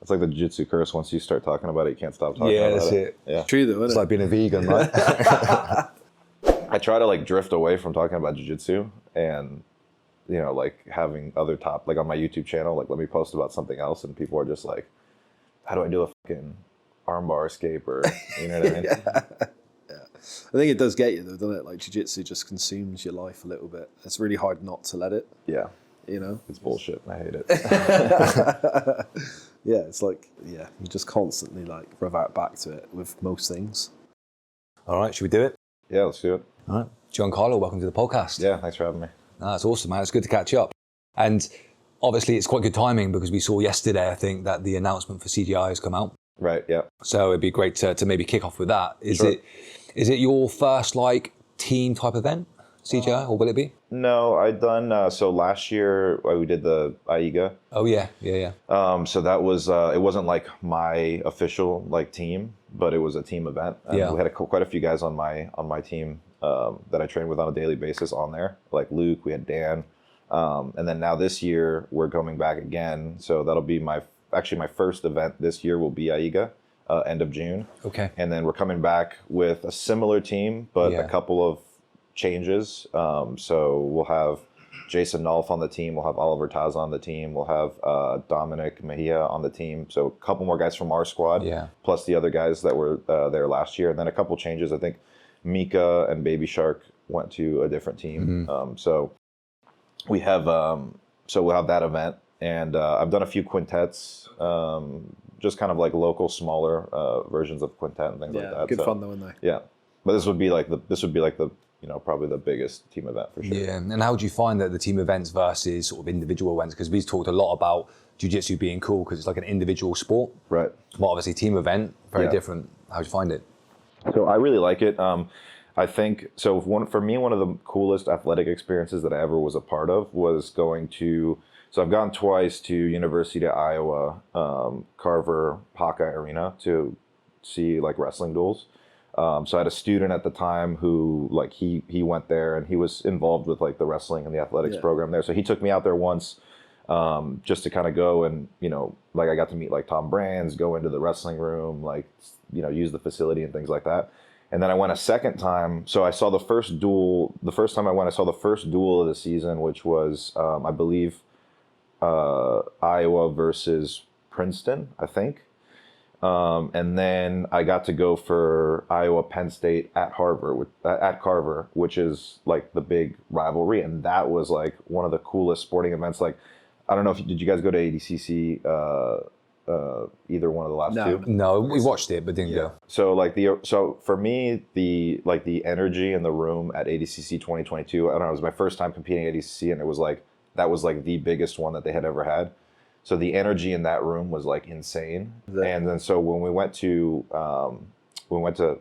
It's like the jiu-jitsu curse. Once you start talking about it, you can't stop talking about it. Yeah, that's it. Yeah. True though, It's isn't it? like being a vegan, right? I try to like drift away from talking about jiu-jitsu and, you know, like having other like on my YouTube channel, like let me post about something else and people are just like, how do I do a fucking armbar escape or, you know what I mean? Yeah. I think it does get you though, doesn't it? Like jiu-jitsu just consumes your life a little bit. It's really hard not to let it, Yeah. you know? It's bullshit. I hate it. Yeah, it's like, you just constantly like revert back to it with most things. All right, should we do it? Yeah, let's do it. All right. Giancarlo, welcome to the podcast. Yeah, thanks for having me. That's awesome, man. It's good to catch up. And obviously it's quite good timing because we saw yesterday, I think, that the announcement for CJI has come out. Right, yeah. So it'd be great to maybe kick off with that. Sure. Is it your first like team type event, CJI, or will it be? No, I'd done, so last year we did the AIGA. Oh yeah. So that was, it wasn't like my official like team, but it was a team event. And Yeah. we had quite a few guys on my team that I trained with on a daily basis on there, like Luke, we had Dan. And then now this year we're coming back again. So that'll be my first event this year will be AIGA, end of June. Okay. And then we're coming back with a similar team, but a couple of changes. So we'll have Jason Nolf on the team. We'll have Oliver Taz on the team. We'll have Dominic Mejia on the team. So a couple more guys from our squad, plus the other guys that were there last year. And then a couple changes. I think Mika and Baby Shark went to a different team. So we have we'll have that event. And I've done a few quintets, just kind of like local, smaller versions of quintet and things like that. Good fun though, isn't they? Yeah, but this would be like the you know, probably the biggest team event for sure. Yeah, and how do you find that the team events versus sort of individual events? Because we've talked a lot about jiu-jitsu being cool because it's like an individual sport. Right. But obviously team event, very different. How do you find it? So I really like it. I think, so for me, one of the coolest athletic experiences that I ever was a part of was going to, so I've gone twice to University of Iowa, Carver Hawkeye Arena to see like wrestling duels. So I had a student at the time who like he went there and he was involved with like the wrestling and the athletics program there. So he took me out there once just to kind of go and, you know, like I got to meet like Tom Brands, go into the wrestling room, like, you know, use the facility and things like that. And then I went a second time. So I saw the first duel. The first time I went, I saw the first duel of the season, which was, I believe, Iowa versus Princeton, I think. And then I got to go for Iowa Penn State at Carver, which is like the big rivalry. And that was like one of the coolest sporting events. Like, I don't know did you guys go to ADCC, either one of the last two? No, we watched it, but didn't go. So for me, the energy in the room at ADCC 2022, I don't know, it was my first time competing at ADCC and it was like, that was like the biggest one that they had ever had. So the energy in that room was like insane. And then so when we went to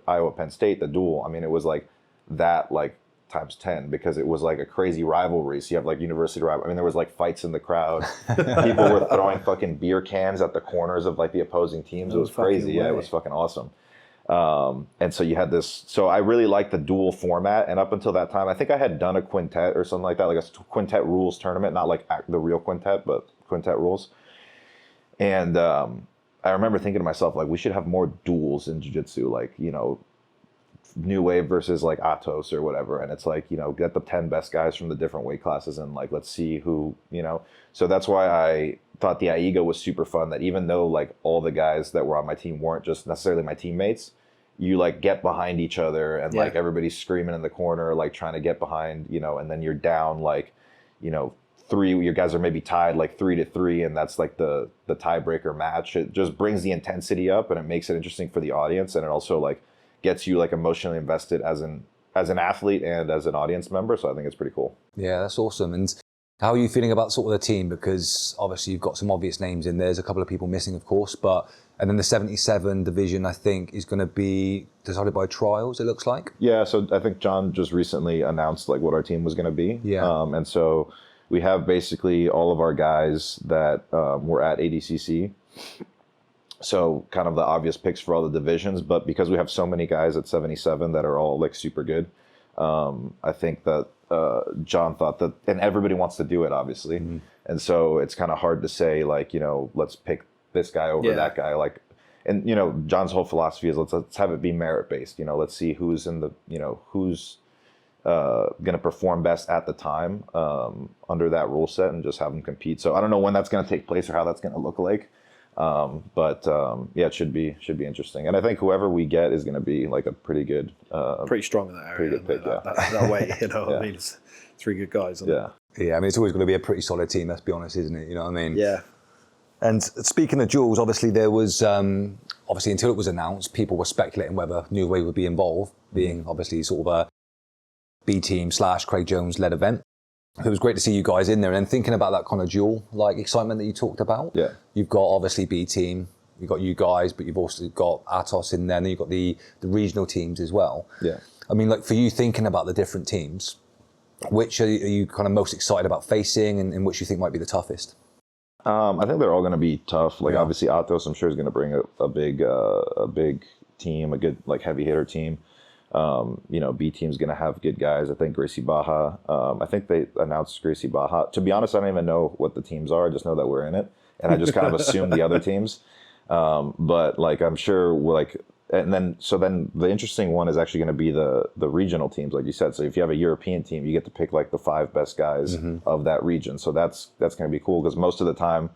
Iowa Penn State, the duel, I mean, it was like that like times 10 because it was like a crazy rivalry. So you have like university rivalry. I mean, there was like fights in the crowd. People were throwing fucking beer cans at the corners of like the opposing teams. It was crazy. Yeah, it was fucking awesome. And so you had this, so I really liked the dual format. And up until that time, I think I had done a quintet or something like that, like a quintet rules tournament, not like the real quintet, but quintet rules. And I remember thinking to myself, like, we should have more duels in jiu-jitsu, like, you know, New Wave versus like Atos or whatever. And it's like, you know, get the 10 best guys from the different weight classes and like, let's see who, you know. So that's why I thought the AIGA was super fun, that even though like all the guys that were on my team weren't just necessarily my teammates, you like get behind each other and like everybody's screaming in the corner, like trying to get behind, you know, and then you're down like, you know, your guys are maybe tied like 3-3 and that's like the tiebreaker match. It just brings the intensity up and it makes it interesting for the audience, and it also like gets you like emotionally invested as an athlete and as an audience member. So I think it's pretty cool. Yeah, that's awesome. And how are you feeling about sort of the team? Because obviously you've got some obvious names in there. There's a couple of people missing, of course, and then the 77 division, I think, is going to be decided by trials, it looks like. Yeah, so I think John just recently announced like what our team was going to be. Yeah. And so we have basically all of our guys that were at ADCC. So kind of the obvious picks for all the divisions, but because we have so many guys at 77 that are all like super good, I think that John thought that, and everybody wants to do it obviously. Mm-hmm. And so it's kind of hard to say like, you know, let's pick this guy over that guy. Like, and you know, John's whole philosophy is let's have it be merit based. You know, let's see who's in the, you know, who's going to perform best at the time under that rule set, and just have them compete. So I don't know when that's going to take place or how that's going to look like. But yeah, it should be interesting. And I think whoever we get is going to be like a pretty good, pretty strong in that area. Pretty good pick, that way, you know what I mean? It's 3 good guys. Yeah. Yeah, I mean, it's always going to be a pretty solid team, let's be honest, isn't it? You know what I mean? Yeah. And speaking of duels, obviously there was, obviously until it was announced, people were speculating whether New Wave would be involved, being obviously sort of a B team / Craig Jones led event. It was great to see you guys in there, and thinking about that kind of duel like excitement that you talked about. Yeah. You've got obviously B team, you've got you guys, but you've also got Atos in there, and then you've got the regional teams as well. Yeah. I mean, like for you thinking about the different teams, which are you kind of most excited about facing, and which you think might be the toughest? I think they're all going to be tough. Like obviously Atos, I'm sure is going to bring a big team, a good like heavy hitter team. You know, B team's going to have good guys. I think Gracie Baja. I think they announced Gracie Baja. To be honest, I don't even know what the teams are. I just know that we're in it, and I just kind of assume the other teams. But like I'm sure like. And then the interesting one is actually going to be the regional teams, like you said. So if you have a European team, you get to pick like the 5 best guys of that region. So that's going to be cool, because most of the time,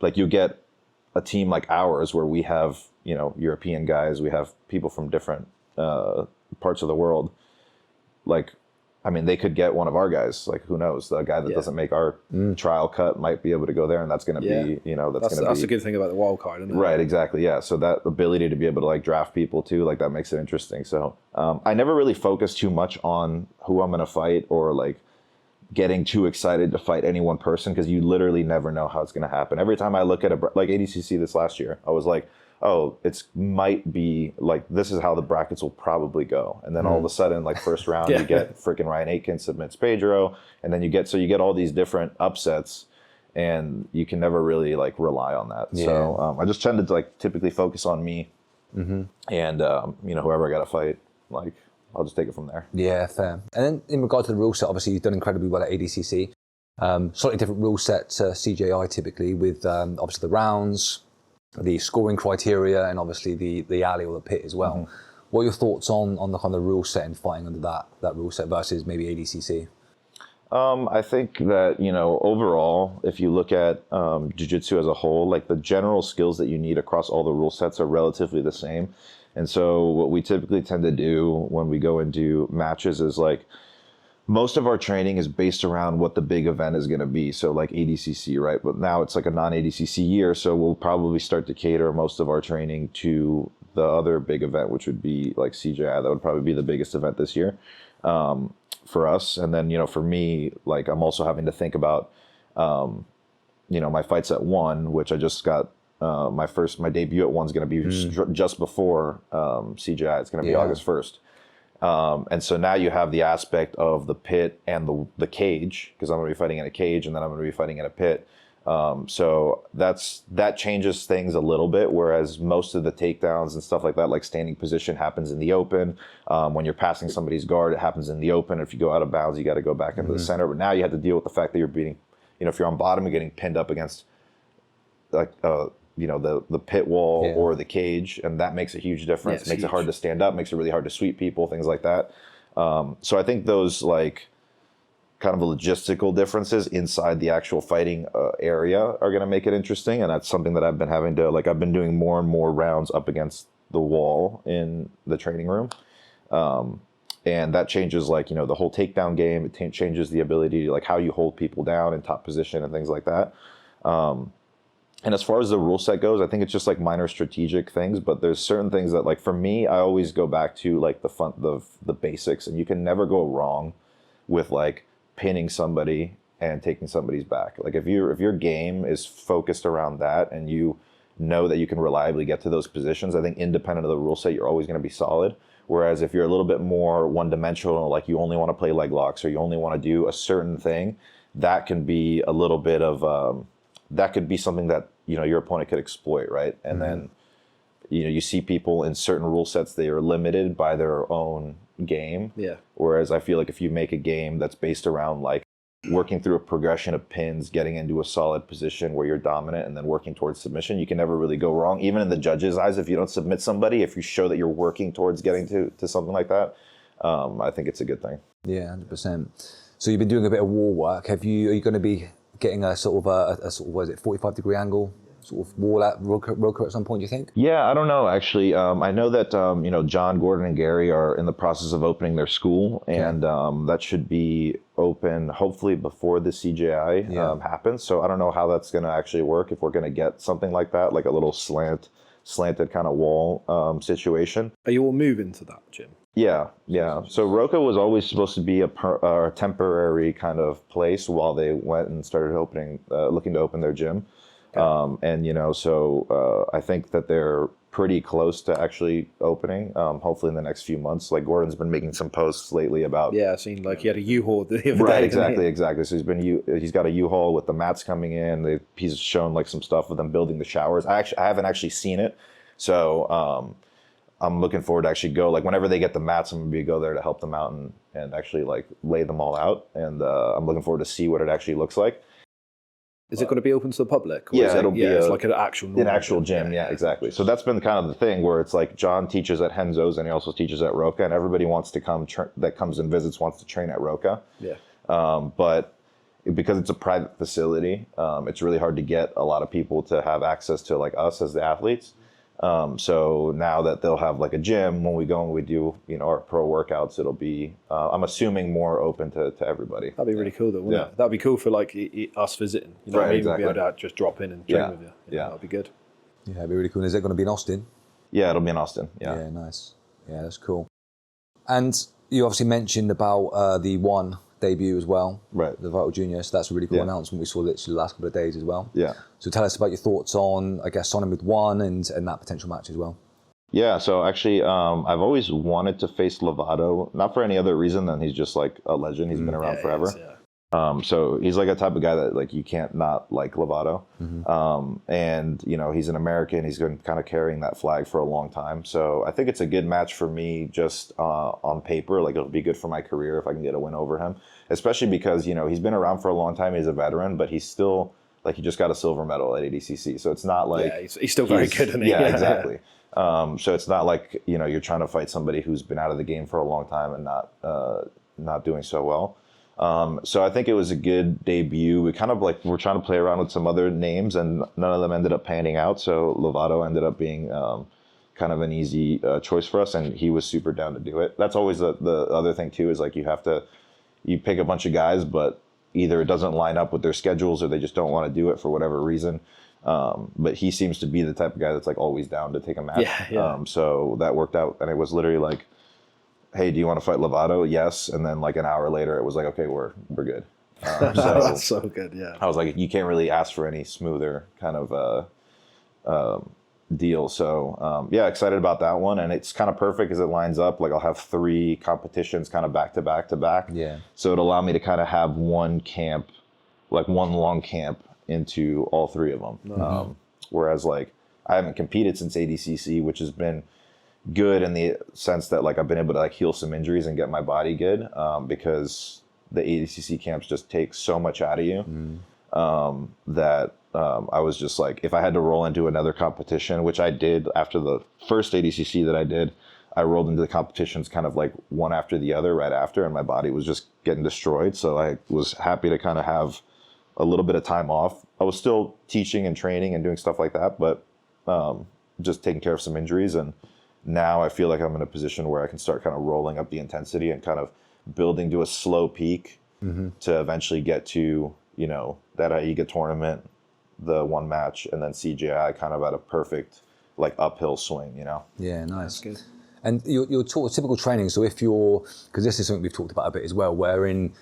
like you get a team like ours where we have, you know, European guys, we have people from different parts of the world. Like, I mean, they could get one of our guys. Like, who knows? The guy that doesn't make our trial cut might be able to go there, and that's going to be, you know, that's a good thing about the wild card, isn't it? Right, exactly, yeah. So that ability to be able to like draft people too, like that makes it interesting. So I never really focus too much on who I'm going to fight, or like getting too excited to fight any one person, because you literally never know how it's going to happen. Every time I look at like ADCC this last year, I was like, oh, it's might be like, this is how the brackets will probably go. And then all of a sudden, like first round, you get freaking Ryan Aitken submits Pedro. And then you get all these different upsets, and you can never really like rely on that. Yeah. So I just tend to like typically focus on me and, you know, whoever I got to fight, like I'll just take it from there. Yeah, fair. And then in regard to the rule set, obviously you've done incredibly well at ADCC. Slightly different rule set to CJI typically, with obviously the rounds, the scoring criteria, and obviously the alley or the pit as well. What are your thoughts on the kind of rule set and fighting under that rule set versus maybe ADCC? I think that, you know, overall, if you look at Jiu-Jitsu as a whole, like the general skills that you need across all the rule sets are relatively the same. And so what we typically tend to do when we go into matches is like, most of our training is based around what the big event is going to be. So like ADCC, right? But now it's like a non-ADCC year. So we'll probably start to cater most of our training to the other big event, which would be like CJI. That would probably be the biggest event this year for us. And then, you know, for me, like I'm also having to think about, you know, my fights at one, which I just got my debut at one's going to be just before CJI. It's going to be August 1st. And so now you have the aspect of the pit and the cage, because I'm going to be fighting in a cage, and then I'm going to be fighting in a pit. So that changes things a little bit, whereas most of the takedowns and stuff like that, like standing position, happens in the open. When you're passing somebody's guard, it happens in the open. If you go out of bounds, you got to go back into the center. But now you have to deal with the fact that you're beating, you know, if you're on bottom, you're getting pinned up against like you know, the pit wall or the cage, and that makes a huge difference. Makes it hard to stand up, makes it really hard to sweep people, things like that. So I think those like kind of logistical differences inside the actual fighting area are going to make it interesting, and that's something that I've been having to, like, I've been doing more and more rounds up against the wall in the training room. And that changes, like, you know, the whole takedown game. It changes the ability to, like, how you hold people down in top position and things like that. And as far as the rule set goes, I think it's just like minor strategic things, but there's certain things that, like, for me, I always go back to like the basics, and you can never go wrong with like pinning somebody and taking somebody's back. Like if your game is focused around that, and you know that you can reliably get to those positions, I think independent of the rule set, you're always going to be solid. Whereas if you're a little bit more one-dimensional, like you only want to play leg locks, or you only want to do a certain thing, that can be a little bit of that could be something that, you know, your opponent could exploit, right? And then, you know, you see people in certain rule sets, they are limited by their own game. Yeah. Whereas I feel like if you make a game that's based around like working through a progression of pins, getting into a solid position where you're dominant, and then working towards submission, you can never really go wrong. Even in the judges' eyes, if you don't submit somebody, if you show that you're working towards getting to something like that, I think it's a good thing. Yeah, 100%. So you've been doing a bit of wall work. Are you going to be getting a sort of a sort of, what is it, 45-degree angle sort of wall at Roka at some point, do you think? Yeah, I don't know, actually. I know that, John, Gordon, and Gary are in the process of opening their school, and that should be open hopefully before the CJI happens. So I don't know how that's going to actually work, if we're going to get something like that, like a little slanted kind of wall situation. Are you all moving to that gym? Yeah. So Roka was always supposed to be a temporary kind of place while they went and started looking to open their gym. And so I think that they're pretty close to actually opening, hopefully in the next few months. Like Gordon's been making some posts lately about. Yeah, I've seen like he had a U-Haul the other day. Right, exactly. So he's got a U-Haul with the mats coming in. He's shown like some stuff of them building the showers. I haven't actually seen it, so I'm looking forward to actually go. Like whenever they get the mats, I'm gonna go there to help them out and actually like lay them all out. And I'm looking forward to see what it actually looks like. Is it going to be open to the public? Or Yeah, it'll be it's like an actual gym. Yeah, exactly. So that's been kind of the thing where it's like John teaches at Henzo's and he also teaches at Roka, and everybody wants to come that comes and visits wants to train at Roka. Yeah. But because it's a private facility, it's really hard to get a lot of people to have access to like us as the athletes. So now that they'll have like a gym, when we go and we do, our pro workouts, it'll be, I'm assuming, more open to everybody. That'd be really cool though, wouldn't it? That'd be cool for like us visiting. You know what I mean? Exactly. We'd be able to just drop in and train with you. Yeah. That'd be good. Yeah, it'd be really cool. Is it going to be in Austin? Yeah, it'll be in Austin. Yeah, nice. Yeah, that's cool. And you obviously mentioned about the One debut as well, right? The Vital Junior. So that's a really cool announcement we saw literally the last couple of days as well. Yeah. So tell us about your thoughts on, I guess, signing with One and that potential match as well. Yeah. So actually, I've always wanted to face Lovato, not for any other reason than he's just like a legend. He's been around forever. So he's like a type of guy that like you can't not like Lovato. And he's an American. He's been kind of carrying that flag for a long time. So I think it's a good match for me just on paper. Like it'll be good for my career if I can get a win over him, especially because he's been around for a long time. He's a veteran, but he's still like he just got a silver medal at ADCC. So it's not like he's still very good, isn't he? Yeah, exactly. So it's not like you're trying to fight somebody who's been out of the game for a long time and not doing so well. So I think it was a good debut. We kind of we're trying to play around with some other names, and none of them ended up panning out. So Lovato ended up being kind of an easy choice for us, and he was super down to do it. That's always the other thing too, is like you pick a bunch of guys, but either it doesn't line up with their schedules or they just don't want to do it for whatever reason. But he seems to be the type of guy that's like always down to take a match. So that worked out, and it was literally like, hey, do you want to fight Lovato? Yes. And then like an hour later, it was like, okay, we're good. So that's so good. Yeah. I was like, you can't really ask for any smoother kind of deal. So excited about that one, and it's kind of perfect because it lines up. Like I'll have 3 competitions kind of back to back to back. Yeah. So it'll allow me to kind of have one camp, like one long camp into all 3 of them. Whereas like I haven't competed since ADCC, which has been good in the sense that like I've been able to like heal some injuries and get my body good, because the ADCC camps just take so much out of you that I was just like, if I had to roll into another competition, which I did after the first ADCC that I did, I rolled into the competitions kind of like one after the other right after, and my body was just getting destroyed. So I was happy to kind of have a little bit of time off. I was still teaching and training and doing stuff like that, but just taking care of some injuries. And now I feel like I'm in a position where I can start kind of rolling up the intensity and kind of building to a slow peak to eventually get to, that AIGA tournament, the one match, and then CJI kind of at a perfect like uphill swing, Yeah, nice. That's good. And your typical training, so because this is something we've talked about a bit as well, where in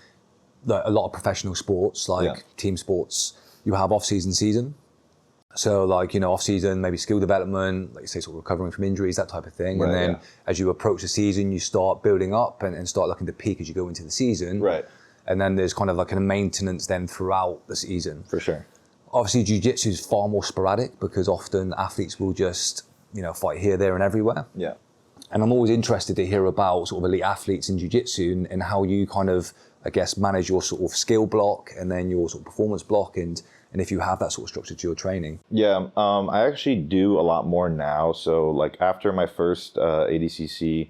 a lot of professional sports, like team sports, you have off-season, season. So like, off-season, maybe skill development, like you say, sort of recovering from injuries, that type of thing. Right, and then as you approach the season, you start building up and start looking to peak as you go into the season. Right. And then there's kind of like a maintenance then throughout the season. For sure. Obviously, jiu-jitsu is far more sporadic because often athletes will just, fight here, there, and everywhere. Yeah. And I'm always interested to hear about sort of elite athletes in jiu-jitsu and how you kind of I guess, manage your sort of skill block and then your sort of performance block, and if you have that sort of structure to your training? Yeah, I actually do a lot more now. So like after my first ADCC,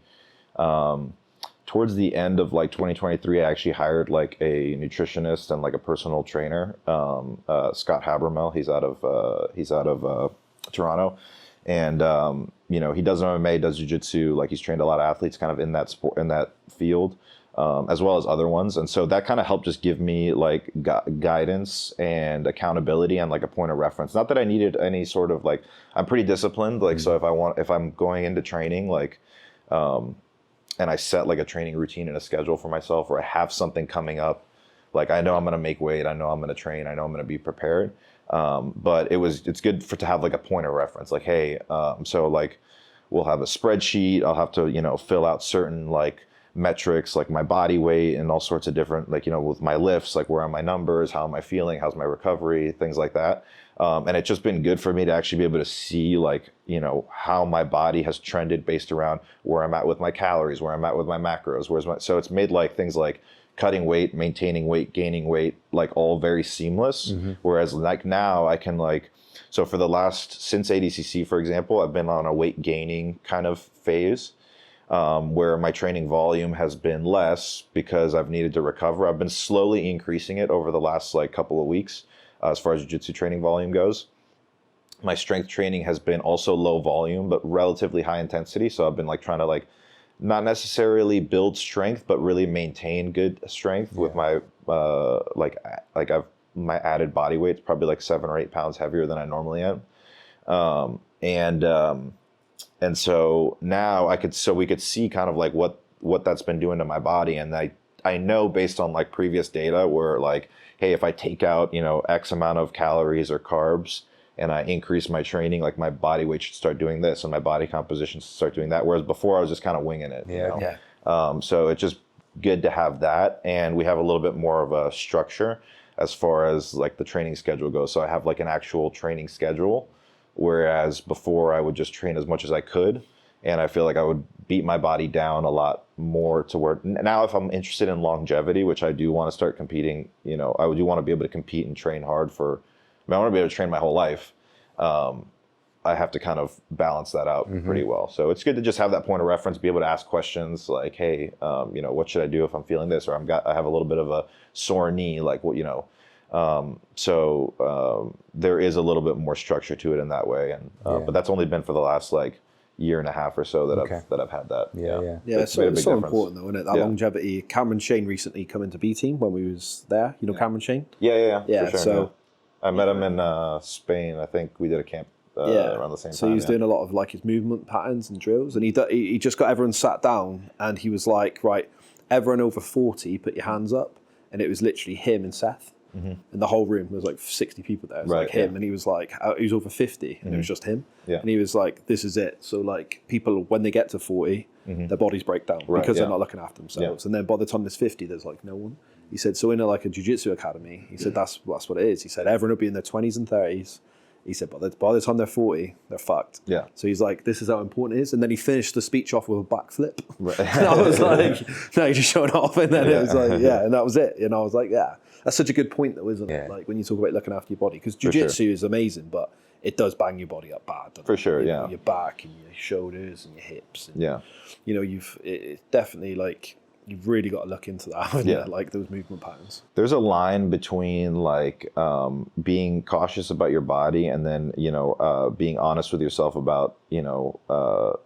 towards the end of like 2023, I actually hired like a nutritionist and like a personal trainer, Scott Habermel. He's out of Toronto, and you know, he does MMA, does jiu-jitsu. Like he's trained a lot of athletes kind of in that sport, in that field, as well as other ones. And so that kind of helped just give me like guidance and accountability and like a point of reference. Not that I needed any sort of like, I'm pretty disciplined. Like, so if I'm going into training, like, and I set like a training routine and a schedule for myself, or I have something coming up, like I know I'm going to make weight, I know I'm going to train, I know I'm going to be prepared. But it's good to have like a point of reference. Like, hey, so like we'll have a spreadsheet. I'll have to, you know, fill out certain like metrics, like my body weight and all sorts of different, like, you know, with my lifts, like where are my numbers, how am I feeling, how's my recovery, things like that. And it's just been good for me to actually be able to see like, you know, how my body has trended based around where I'm at with my calories, where I'm at with my macros, so it's made like things like cutting weight, maintaining weight, gaining weight, like all very seamless. Whereas like now I can like, so for the since ADCC, for example, I've been on a weight gaining kind of phase, where my training volume has been less because I've needed to recover. I've been slowly increasing it over the last like couple of weeks, as far as jiu-jitsu training volume goes. My strength training has been also low volume, but relatively high intensity. So I've been like trying to like, not necessarily build strength, but really maintain good strength with my, my added body weight is probably like 7 or 8 pounds heavier than I normally am. And so now we could see kind of like what that's been doing to my body. And I know based on like previous data where like, hey, if I take out, you know, X amount of calories or carbs and I increase my training, like my body weight should start doing this and my body composition should start doing that. Whereas before I was just kind of winging it. Yeah. You know? So it's just good to have that. And we have a little bit more of a structure as far as like the training schedule goes. So I have like an actual training schedule, whereas before I would just train as much as I could. And I feel like I would beat my body down a lot more to where now if I'm interested in longevity, which I do want to start competing, you know, I do want to be able to compete and train hard I want to be able to train my whole life. I have to kind of balance that out pretty well. So it's good to just have that point of reference, be able to ask questions like, hey, you know, what should I do if I'm feeling this, or I have a little bit of a sore knee, like what, you know. There is a little bit more structure to it in that way. And, but that's only been for the last like year and a half or so that I've had that. Yeah, it's so important though, isn't it? That longevity. Cameron Shane recently come into B team when we was there. You know Cameron Shane? Yeah. For sure, so I met him in Spain. I think we did a camp around the same time. So he was doing a lot of like his movement patterns and drills, and he just got everyone sat down, and he was like, right, everyone over 40, put your hands up, and it was literally him and Seth. And the whole room, there was like 60 people there. It was like him, and he was like, he was over 50, and it was just him. And he was like, this is it. So like people, when they get to 40, their bodies break down because they're not looking after themselves. And then by the time there's 50, there's like no one. He said, so in a jiu-jitsu academy, he said, that's what it is. He said, everyone will be in their 20s and 30s. He said, but by the time they're 40, they're fucked. Yeah. So he's like, this is how important it is. And then he finished the speech off with a backflip. Right. And I was like, no, you're just showing off. And then it was like, and that was it. And I was like, that's such a good point though, isn't it? Like when you talk about looking after your body, because jiu-jitsu is amazing, but it does bang your body up bad. For sure, you know, your back and your shoulders and your hips. And, you know, it's definitely like, you've really got to look into that, like those movement patterns. There's a line between like being cautious about your body and then, you know, being honest with yourself about, you know,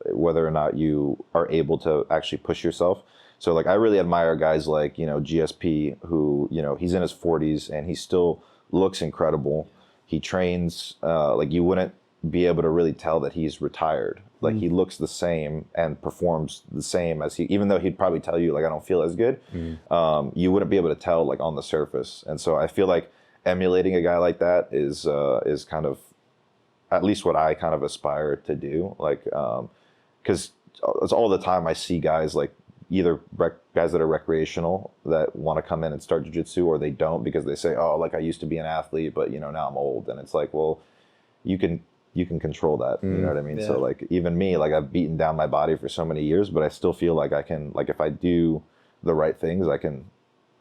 whether or not you are able to actually push yourself. So like I really admire guys like, you know, GSP, who, you know, he's in his 40s and he still looks incredible. He trains like you wouldn't be able to really tell that he's retired. Like he looks the same and performs the same as even though he'd probably tell you like I don't feel as good, you wouldn't be able to tell like on the surface. And so I feel like emulating a guy like that is kind of at least what I kind of aspire to do. Like because it's all the time I see guys like either guys that are recreational that want to come in and start jiu-jitsu, or they don't because they say, oh, like I used to be an athlete, but you know now I'm old. And it's like, well, you can control that. You know what I mean? So like even me, like I've beaten down my body for so many years, but I still feel like I can, like if I do the right things, I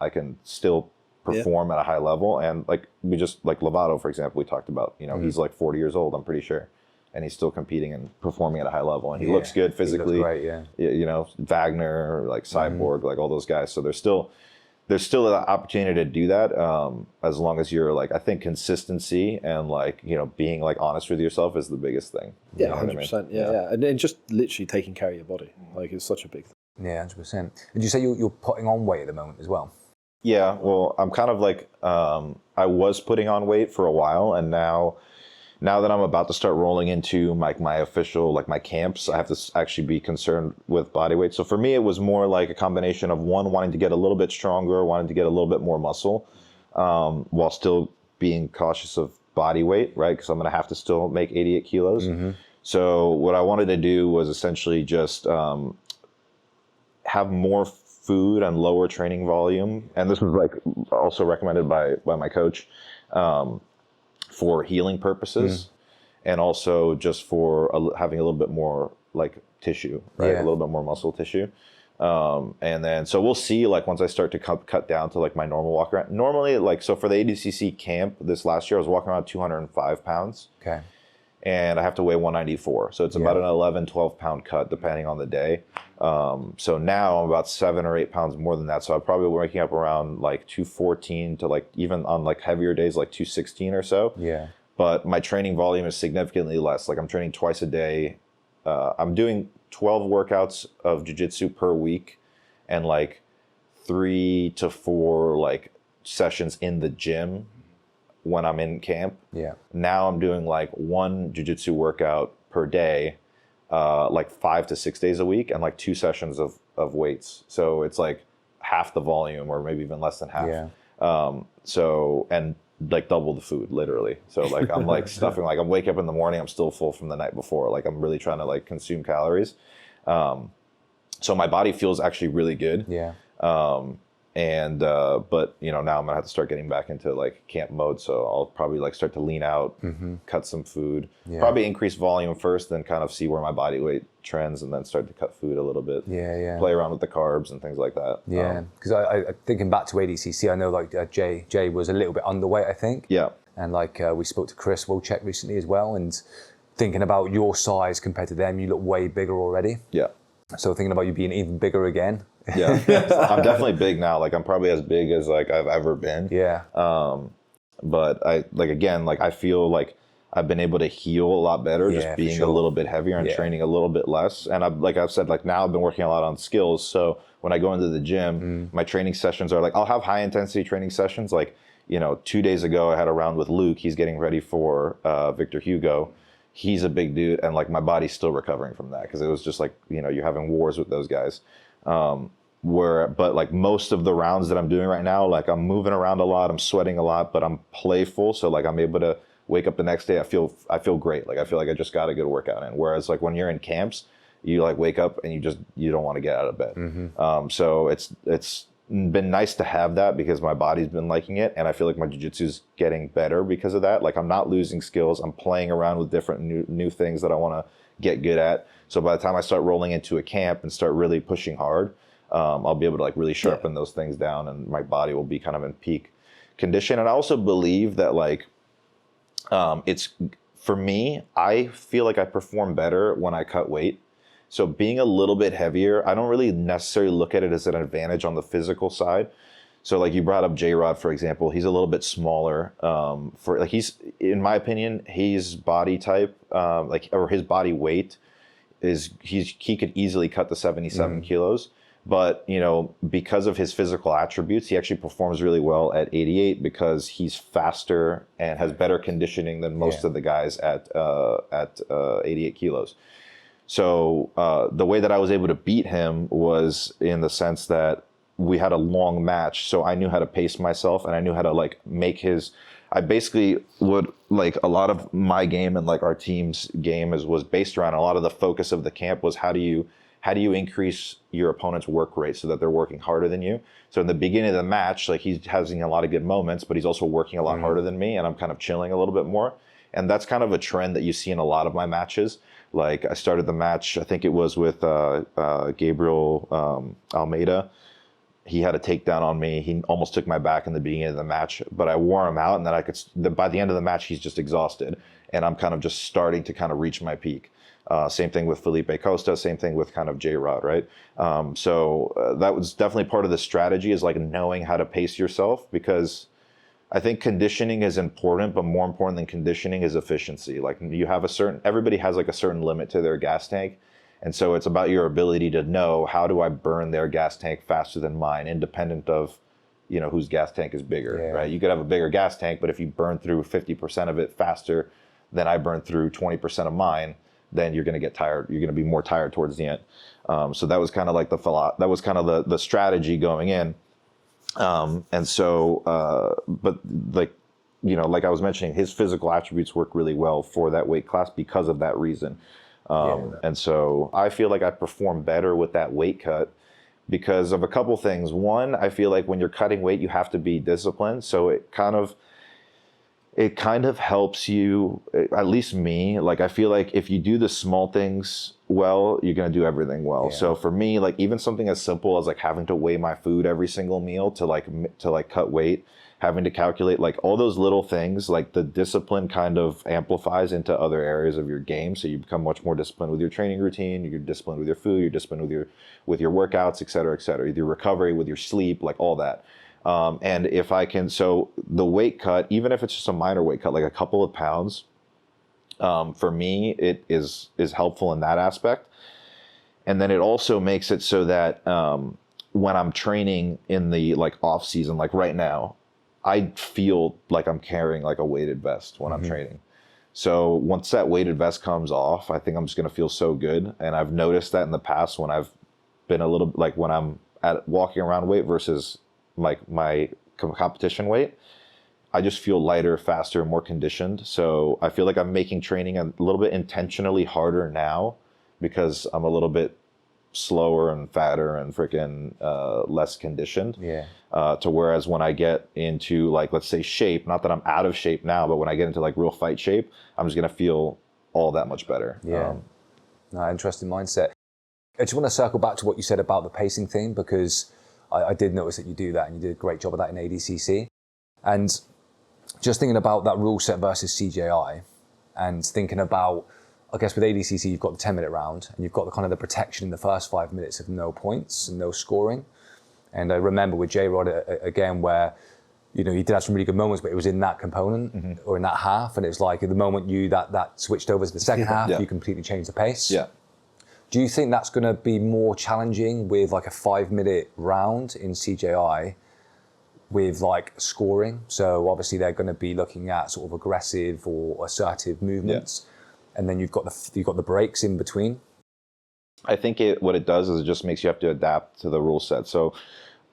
I can still perform at a high level. And like we just like Lovato, for example, we talked about, you know, he's like 40 years old, I'm pretty sure. And he's still competing and performing at a high level. And he looks good physically. He looks great, yeah. You know, Wagner, like Cyborg, like all those guys. So there's still an opportunity to do that, as long as you're like, I think consistency and like, you know, being like honest with yourself is the biggest thing. Yeah, You know what I 100%. mean? Yeah. And then just literally taking care of your body. Like it's such a big thing. Yeah, 100%. Did you say you're putting on weight at the moment as well? Yeah, well, I'm kind of like, I was putting on weight for a while, and now that I'm about to start rolling into like my official, like my camps, I have to actually be concerned with body weight. So for me, it was more like a combination of one, wanting to get a little bit stronger, wanting to get a little bit more muscle, while still being cautious of body weight, right? Because I'm going to have to still make 88 kilos. So what I wanted to do was essentially just have more food and lower training volume. And this was like also recommended by my coach, for healing purposes, and also just for having a little bit more like tissue, right? A little bit more muscle tissue. And then, so we'll see, like once I start to cut down to like my normal walk around. Normally, like, so for the ADCC camp this last year, I was walking around 205 pounds. Okay. And I have to weigh 194. So it's about an 11, 12 pound cut depending on the day. So now I'm about 7 or 8 pounds more than that. So I'm probably waking up around like 214 to like, even on like heavier days, like 216 or so. Yeah. But my training volume is significantly less. Like I'm training twice a day. I'm doing 12 workouts of jiu-jitsu per week and like 3 to 4 like sessions in the gym when I'm in camp. Yeah. Now I'm doing like 1 jiu-jitsu workout per day, like 5 to 6 days a week, and like 2 sessions of weights. So it's like half the volume, or maybe even less than half. Yeah. So, and like double the food, literally. So like I'm like stuffing, like I'm wake up in the morning, I'm still full from the night before. Like I'm really trying to like consume calories. So my body feels actually really good. Yeah. But you know, now I'm gonna have to start getting back into like camp mode. So I'll probably like start to lean out, cut some food, probably increase volume first, then kind of see where my body weight trends, and then start to cut food a little bit. Yeah. Play around with the carbs and things like that. Yeah. Because I thinking back to ADCC, I know like Jay was a little bit underweight, I think. Yeah. And like we spoke to Chris Wilczek recently as well, and thinking about your size compared to them, you look way bigger already. Yeah. So thinking about you being even bigger again. Yeah. I'm definitely big now. Like I'm probably as big as like I've ever been. Yeah. But I like, again, like I feel like I've been able to heal a lot better, just being a little bit heavier and training a little bit less. And like I've said, like now I've been working a lot on skills. So when I go into the gym, my training sessions are like, I'll have high intensity training sessions. Like, you know, 2 days ago I had a round with Luke. He's getting ready for Victor Hugo. He's a big dude, and like my body's still recovering from that, because it was just like, you know, you're having wars with those guys. But like most of the rounds that I'm doing right now, like I'm moving around a lot, I'm sweating a lot, but I'm playful. So like I'm able to wake up the next day, I feel great. Like I feel like I just got a good workout in. Whereas like when you're in camps, you like wake up and you don't want to get out of bed. So it's been nice to have that, because my body's been liking it, and I feel like my jiu-jitsu's getting better because of that. Like I'm not losing skills, I'm playing around with different new things that I want to get good at. So by the time I start rolling into a camp and start really pushing hard, I'll be able to like really sharpen those things down, and my body will be kind of in peak condition. And I also believe that like, it's, for me, I feel like I perform better when I cut weight. So being a little bit heavier, I don't really necessarily look at it as an advantage on the physical side. So like you brought up J-Rod, for example, he's a little bit smaller. For like, he's, in my opinion, his body type, or his body weight is, he could easily cut the 77 kilos. But, you know, because of his physical attributes, he actually performs really well at 88, because he's faster and has better conditioning than most of the guys at 88 kilos. So the way that I was able to beat him was in the sense that we had a long match. So I knew how to pace myself, and I knew how to like make his, I basically would, like, a lot of my game and like our team's game was based around, a lot of the focus of the camp was how do you increase your opponent's work rate so that they're working harder than you. So in the beginning of the match, like he's having a lot of good moments, but he's also working a lot harder than me, and I'm kind of chilling a little bit more. And that's kind of a trend that you see in a lot of my matches. Like I started the match, I think it was with Gabriel Almeida. he had a takedown on me. He almost took my back in the beginning of the match, but I wore him out, and then by the end of the match, he's just exhausted, and I'm kind of just starting to kind of reach my peak. Same thing with Felipe Costa, same thing with kind of J-Rod, right? So that was definitely part of the strategy, is like knowing how to pace yourself, because I think conditioning is important, but more important than conditioning is efficiency. Like everybody has like a certain limit to their gas tank. And so it's about your ability to know, how do I burn their gas tank faster than mine, independent of, whose gas tank is bigger, right? You could have a bigger gas tank, but if you burn through 50% of it faster than I burn through 20% of mine, then you're going to get tired. You're going to be more tired towards the end. So that was kind of like the strategy going in. And so, but like, like I was mentioning, his physical attributes work really well for that weight class because of that reason. And so I feel like I perform better with that weight cut because of a couple things. One, I feel like when you're cutting weight, you have to be disciplined. So it kind of helps you, at least me, like I feel like if you do the small things well, you're going to do everything well. Yeah. So for me, like even something as simple as like having to weigh my food every single meal to cut weight, having to calculate, like all those little things, like the discipline kind of amplifies into other areas of your game. So you become much more disciplined with your training routine, you're disciplined with your food, you're disciplined with your workouts, et cetera, with your recovery, with your sleep, like all that. And if I can, so the weight cut, even if it's just a minor weight cut, like a couple of pounds, for me, it is helpful in that aspect. And then it also makes it so that when I'm training in the like off season, like right now, I feel like I'm carrying like a weighted vest when I'm training. So once that weighted vest comes off, I think I'm just going to feel so good. And I've noticed that in the past when I've been a little, like when I'm at walking around weight versus like my competition weight, I just feel lighter, faster, more conditioned. So I feel like I'm making training a little bit intentionally harder now because I'm a little bit slower and fatter and freaking less conditioned. Yeah. To whereas when I get into like, let's say shape, not that I'm out of shape now, but when I get into like real fight shape, I'm just going to feel all that much better. Yeah. Interesting mindset. I just want to circle back to what you said about the pacing thing, because I did notice that you do that and you did a great job of that in ADCC. And just thinking about that rule set versus CJI and thinking about, I guess with ADCC, you've got the 10-minute round and you've got the kind of the protection in the first 5 minutes of no points and no scoring. And I remember with J-Rod again, where, he did have some really good moments, but it was in that component or in that half. And it was like at the moment that switched over to the second half, you completely changed the pace. Yeah. Do you think that's going to be more challenging with like a 5-minute round in CJI with like scoring? So obviously they're going to be looking at sort of aggressive or assertive movements. And then you've got the breaks in between. I think what it does is it just makes you have to adapt to the rule set. So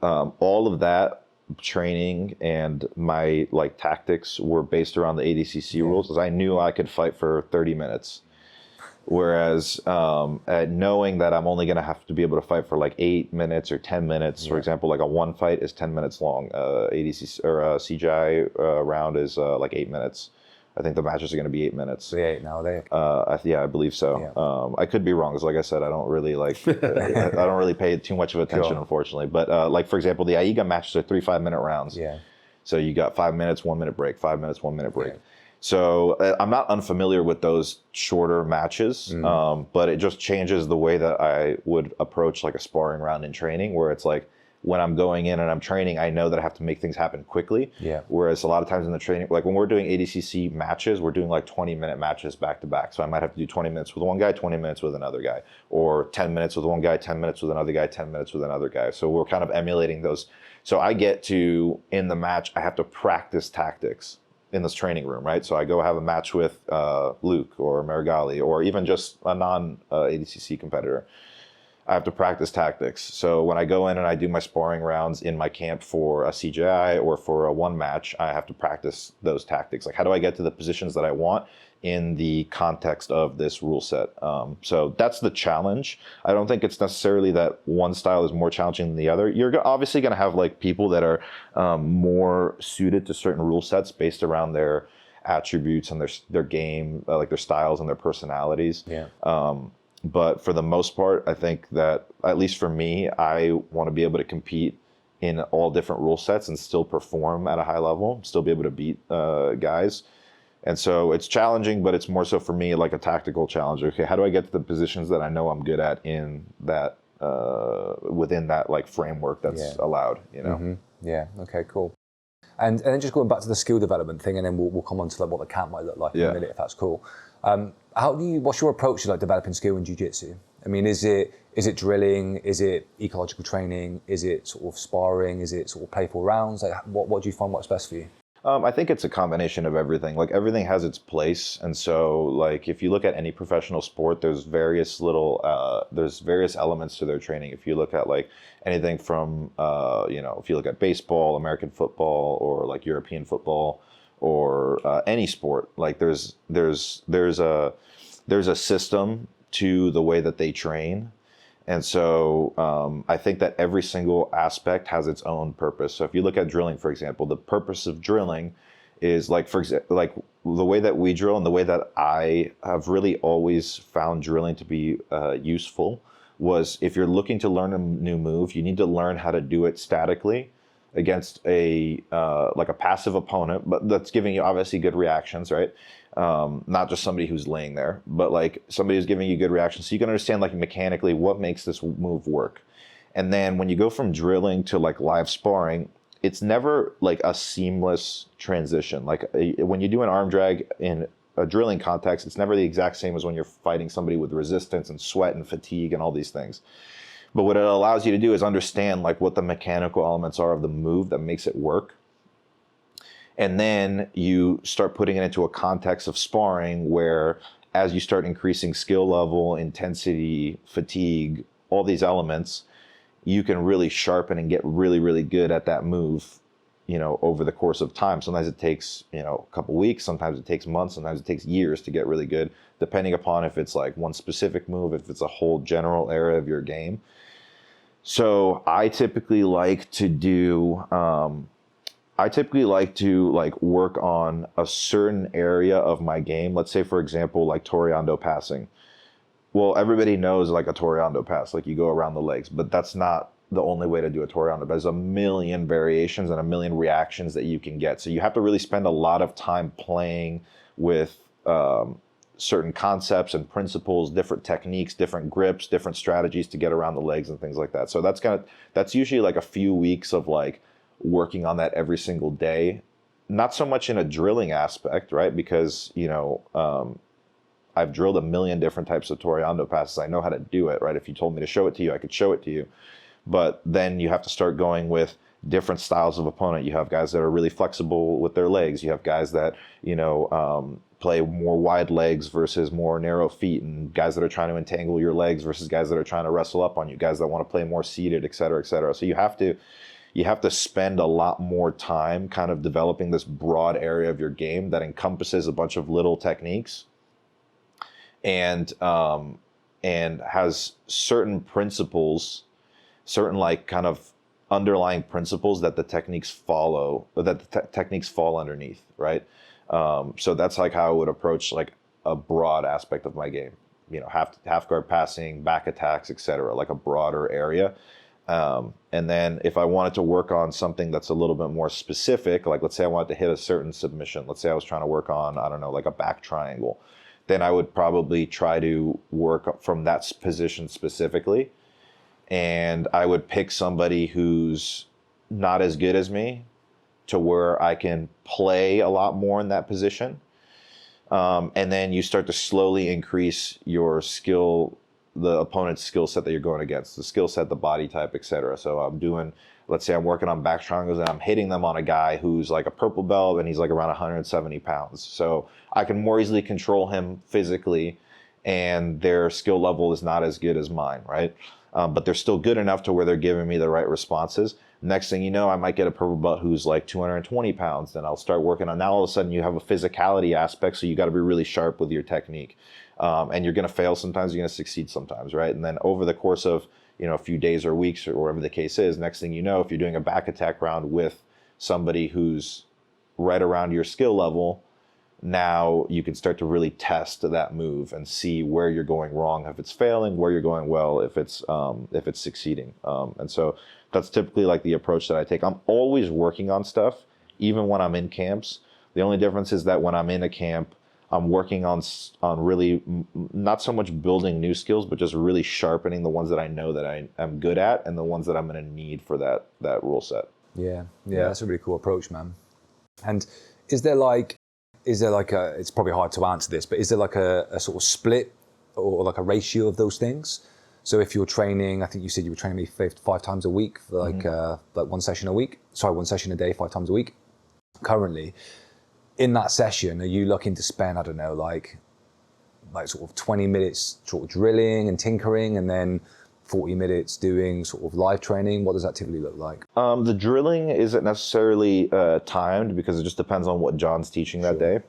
all of that training and my like tactics were based around the ADCC rules, because I knew I could fight for 30 minutes. Whereas knowing that I'm only going to have to be able to fight for like 8 minutes or 10 minutes, for example, like a one fight is 10 minutes long. ADCC or CJI round is like 8 minutes. I think the matches are going to be 8 minutes. The 8 now, they. Yeah, I believe so. Yeah. I could be wrong, because like I said, I don't really like, I don't really pay too much of attention, unfortunately. But like for example, the AIGA matches are 3 5-minute rounds. Yeah. So you got 5 minutes, 1 minute break, 5 minutes, 1 minute break. Yeah. So I'm not unfamiliar with those shorter matches, but it just changes the way that I would approach like a sparring round in training, where it's like when I'm going in and I'm training, I know that I have to make things happen quickly. Yeah. Whereas a lot of times in the training, like when we're doing ADCC matches, we're doing like 20-minute matches back to back. So I might have to do 20 minutes with one guy, 20 minutes with another guy, or 10 minutes with one guy, 10 minutes with another guy, 10 minutes with another guy. So we're kind of emulating those. So I get to, in the match, I have to practice tactics in this training room, right? So I go have a match with Luke or Marigali, or even just a non-ADCC competitor. I have to practice tactics. So when I go in and I do my sparring rounds in my camp for a CJI or for a one match, I have to practice those tactics. Like, how do I get to the positions that I want in the context of this rule set? So that's the challenge. I don't think it's necessarily that one style is more challenging than the other. You're obviously going to have like people that are more suited to certain rule sets based around their attributes and their game, like their styles and their personalities. Yeah. But for the most part, I think that, at least for me, I want to be able to compete in all different rule sets and still perform at a high level, still be able to beat guys. And so it's challenging, but it's more so for me like a tactical challenge. Okay, how do I get to the positions that I know I'm good at in that within that like framework that's allowed, you know? Mm-hmm. Yeah. Okay. Cool. And then just going back to the skill development thing, and then we'll come on to like what the camp might look like in a minute, if that's cool. What's your approach to like developing skill in jiu-jitsu? I mean, is it drilling? Is it ecological training? Is it sort of sparring? Is it sort of playful rounds? Like, what do you find works best for you? I think it's a combination of everything. Like everything has its place, and so like if you look at any professional sport, there's various elements to their training. If you look at like anything from if you look at baseball, American football, or like European football, or any sport, like there's a system to the way that they train. And so I think that every single aspect has its own purpose. So if you look at drilling, for example, the purpose of drilling is like, for example, like the way that we drill and the way that I have really always found drilling to be useful was if you're looking to learn a new move, you need to learn how to do it statically against a passive opponent, but that's giving you obviously good reactions, right? Not just somebody who's laying there, but like somebody who's giving you good reactions. So you can understand like mechanically what makes this move work. And then when you go from drilling to like live sparring, it's never like a seamless transition. Like when you do an arm drag in a drilling context, it's never the exact same as when you're fighting somebody with resistance and sweat and fatigue and all these things. But what it allows you to do is understand like what the mechanical elements are of the move that makes it work. And then you start putting it into a context of sparring where as you start increasing skill level, intensity, fatigue, all these elements, you can really sharpen and get really, really good at that move, over the course of time. Sometimes it takes, a couple weeks, sometimes it takes months, sometimes it takes years to get really good, depending upon if it's like one specific move, if it's a whole general area of your game. So I typically like to work on a certain area of my game. Let's say, for example, like Toreando passing. Well, everybody knows like a Toreando pass, like you go around the legs, but that's not the only way to do a Toreando. There's a million variations and a million reactions that you can get. So you have to really spend a lot of time playing with certain concepts and principles, different techniques, different grips, different strategies to get around the legs and things like that. So that's usually like a few weeks of like working on that every single day. Not so much in a drilling aspect, right? Because, I've drilled a million different types of Toreando passes. I know how to do it, right? If you told me to show it to you, I could show it to you. But then you have to start going with different styles of opponent. You have guys that are really flexible with their legs. You have guys that, play more wide legs versus more narrow feet, and guys that are trying to entangle your legs versus guys that are trying to wrestle up on you, guys that want to play more seated, et cetera, et cetera. So you have to spend a lot more time kind of developing this broad area of your game that encompasses a bunch of little techniques and has certain principles, certain like kind of underlying principles that the techniques follow, that the techniques fall underneath, right? So that's like how I would approach like a broad aspect of my game, half guard passing, back attacks, etc., like a broader area. And then if I wanted to work on something that's a little bit more specific, like let's say I wanted to hit a certain submission, let's say I was trying to work on, I don't know, like a back triangle, then I would probably try to work from that position specifically. And I would pick somebody who's not as good as me to where I can play a lot more in that position. And then you start to slowly increase your skill, the opponent's skill set that you're going against, the skill set, the body type, etc. So let's say I'm working on back triangles and I'm hitting them on a guy who's like a purple belt and he's like around 170 pounds. So I can more easily control him physically and their skill level is not as good as mine, right? But they're still good enough to where they're giving me the right responses. Next thing you know, I might get a purple belt who's like 220 pounds. Then I'll start working on, now all of a sudden you have a physicality aspect, so you got to be really sharp with your technique. And you're going to fail sometimes, you're going to succeed sometimes, right? And then over the course of, a few days or weeks or whatever the case is, next thing you know, if you're doing a back attack round with somebody who's right around your skill level, now you can start to really test that move and see where you're going wrong, if it's failing, where you're going well, if it's succeeding. And so that's typically like the approach that I take. I'm always working on stuff, even when I'm in camps. The only difference is that when I'm in a camp, I'm working on really not so much building new skills, but just really sharpening the ones that I know that I'm good at and the ones that I'm going to need for that rule set. Yeah, that's a really cool approach, man. And is there like a, it's probably hard to answer this, but is there like a sort of split or like a ratio of those things? So if you're training, I think you said you were training me 5 times a week for like one session a day, 5 times a week. Currently, in that session, are you looking to spend, I don't know, like sort of 20 minutes sort of drilling and tinkering, and then 40 minutes doing sort of live training? What does that typically look like? The drilling isn't necessarily timed, because it just depends on what John's teaching that day.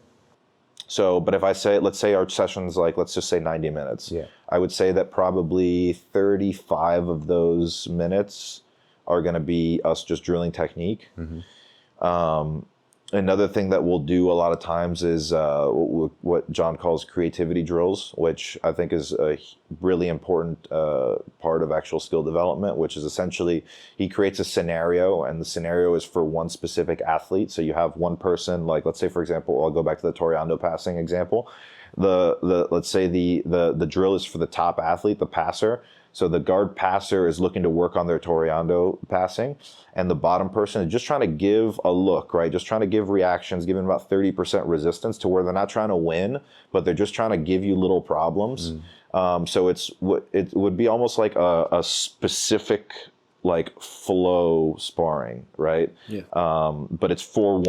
So, but if I say, let's say our session's like, let's just say 90 minutes. Yeah. I would say that probably 35 of those minutes are going to be us just drilling technique. Another thing that we'll do a lot of times is what John calls creativity drills, which I think is a really important part of actual skill development, which is essentially he creates a scenario, and the scenario is for one specific athlete. So you have one person, like let's say, for example, I'll go back to the Toreando passing example. Let's say the drill is for the top athlete, the passer. So the guard passer is looking to work on their Toreando passing, and the bottom person is just trying to give a look, right? Just trying to give reactions, giving about 30% resistance to where they're not trying to win, but they're just trying to give you little problems. So it would be almost like a specific like flow sparring, right? Yeah. But it's for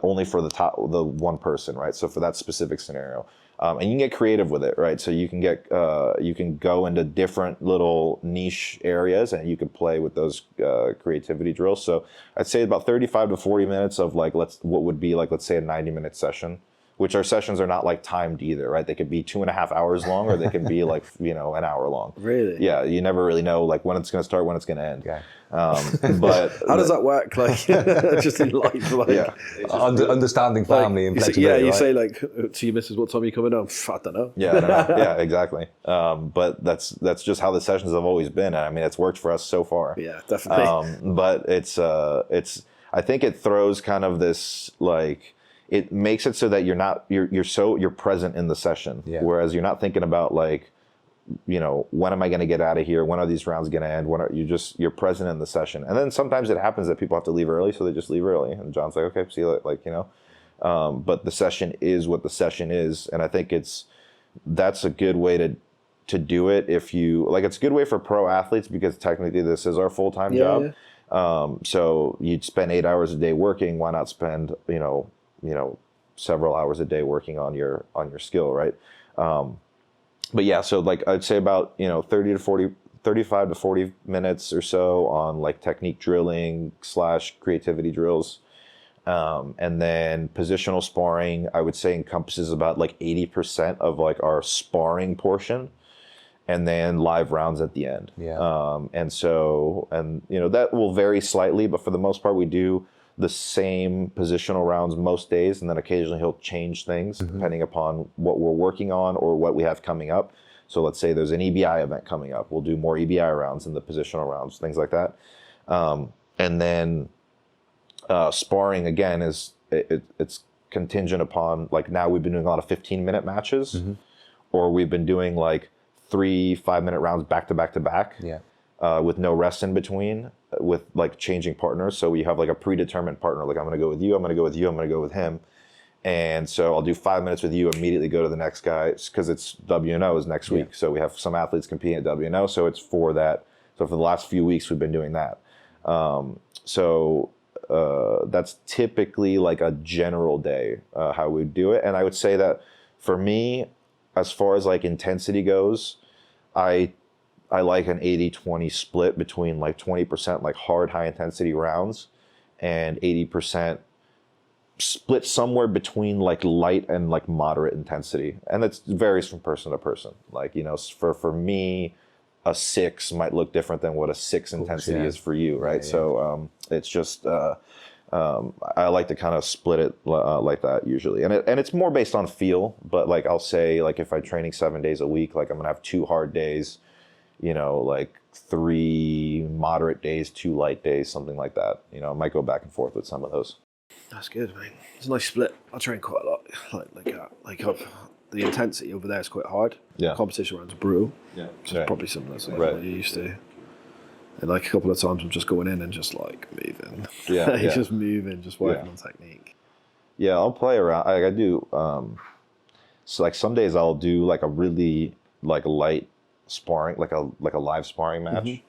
only for the one person, right? So for that specific scenario. And you can get creative with it, right? So you can go into different little niche areas, and you can play with those creativity drills. So I'd say about 35 to 40 minutes of like let's say a 90-minute session, which our sessions are not like timed either, right? They could be 2.5 hours long, or they can be like an hour long. Really? Yeah, you never really know like when it's going to start, when it's going to end. Okay. But how does that work? Like just in life, like understanding family and flexibility. You say like to your missus, "What time are you coming home?" I don't know. Yeah, I don't know. Yeah, exactly. But that's just how the sessions have always been. I mean, it's worked for us so far. Yeah, definitely. But it's I think it throws kind of this like. It makes it so that you're present in the session, whereas you're not thinking about like, when am I going to get out of here? When are these rounds going to end? You're present in the session. And then sometimes it happens that people have to leave early, so they just leave early. And John's like, okay, see you later, but the session is what the session is. And I think that's a good way to do it. If you like, it's a good way for pro athletes, because technically this is our full-time job. Yeah. So you'd spend 8 hours a day working. Why not spend, several hours a day working on your skill, right? But yeah, so like I'd say about 35 to 40 minutes or so on like technique drilling / creativity drills, and then positional sparring I would say encompasses about like 80% of like our sparring portion, and then live rounds at the end. And that will vary slightly, but for the most part we do the same positional rounds most days, and then occasionally he'll change things depending upon what we're working on or what we have coming up. So let's say there's an EBI event coming up, we'll do more EBI rounds than the positional rounds, things like that. And then sparring again it's contingent upon, like now we've been doing a lot of 15-minute matches, or we've been doing like 3 5-minute rounds back to back to back. With no rest in between, with like changing partners. So we have like a predetermined partner, like I'm going to go with you, I'm going to go with you, I'm going to go with him. And so I'll do 5 minutes with you, immediately go to the next guy, because it's WNO is next week. So we have some athletes competing at WNO, so it's for that. So for the last few weeks we've been doing that. That's typically like a general day, how we do it. And I would say that for me, as far as like intensity goes, I like an 80-20 split between like 20% like hard high intensity rounds and 80% split somewhere between like light and like moderate intensity. And it varies from person to person. Like, for me, a 6 might look different than what a 6 intensity is for you, right? So it's just I like to kind of split it like that usually, and it's more based on feel. But like I'll say, like if I'm training 7 days a week, like I'm gonna have 2 hard days, you know, like 3 moderate days, 2 light days, something like that. You know, I might go back and forth with some of those. That's good, mate. It's a nice split. I train quite a lot the intensity over there is quite hard. Yeah. Competition rounds are brutal. Yeah, So it's probably something that's like Right. what you're used to. And like a couple of times I'm just going in and just like moving. Yeah, yeah. Just moving, just working on technique. Yeah, I'll play around. I do. So like some days I'll do like a really like light sparring, like a live sparring match,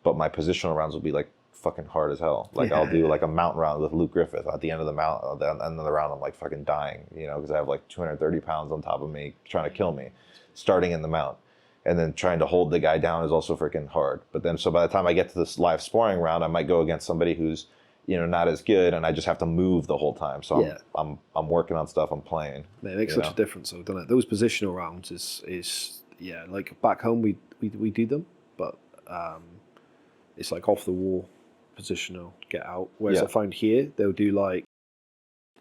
but my positional rounds will be like fucking hard as hell. Like I'll do like a mount round with Luke Griffith. At the end of the mount, at the end of the round, I'm like fucking dying, you know, because I have like 230 pounds on top of me trying to kill me, starting in the mount. And then trying to hold the guy down is also freaking hard. But then, so by the time I get to this live sparring round, I might go against somebody who's, you know, not as good, and I just have to move the whole time. So I'm working on stuff. I'm playing. Man, it makes such a difference, though, doesn't it? Those positional rounds is like back home we do them, but it's like off the wall positional, get out. Whereas I find here they'll do like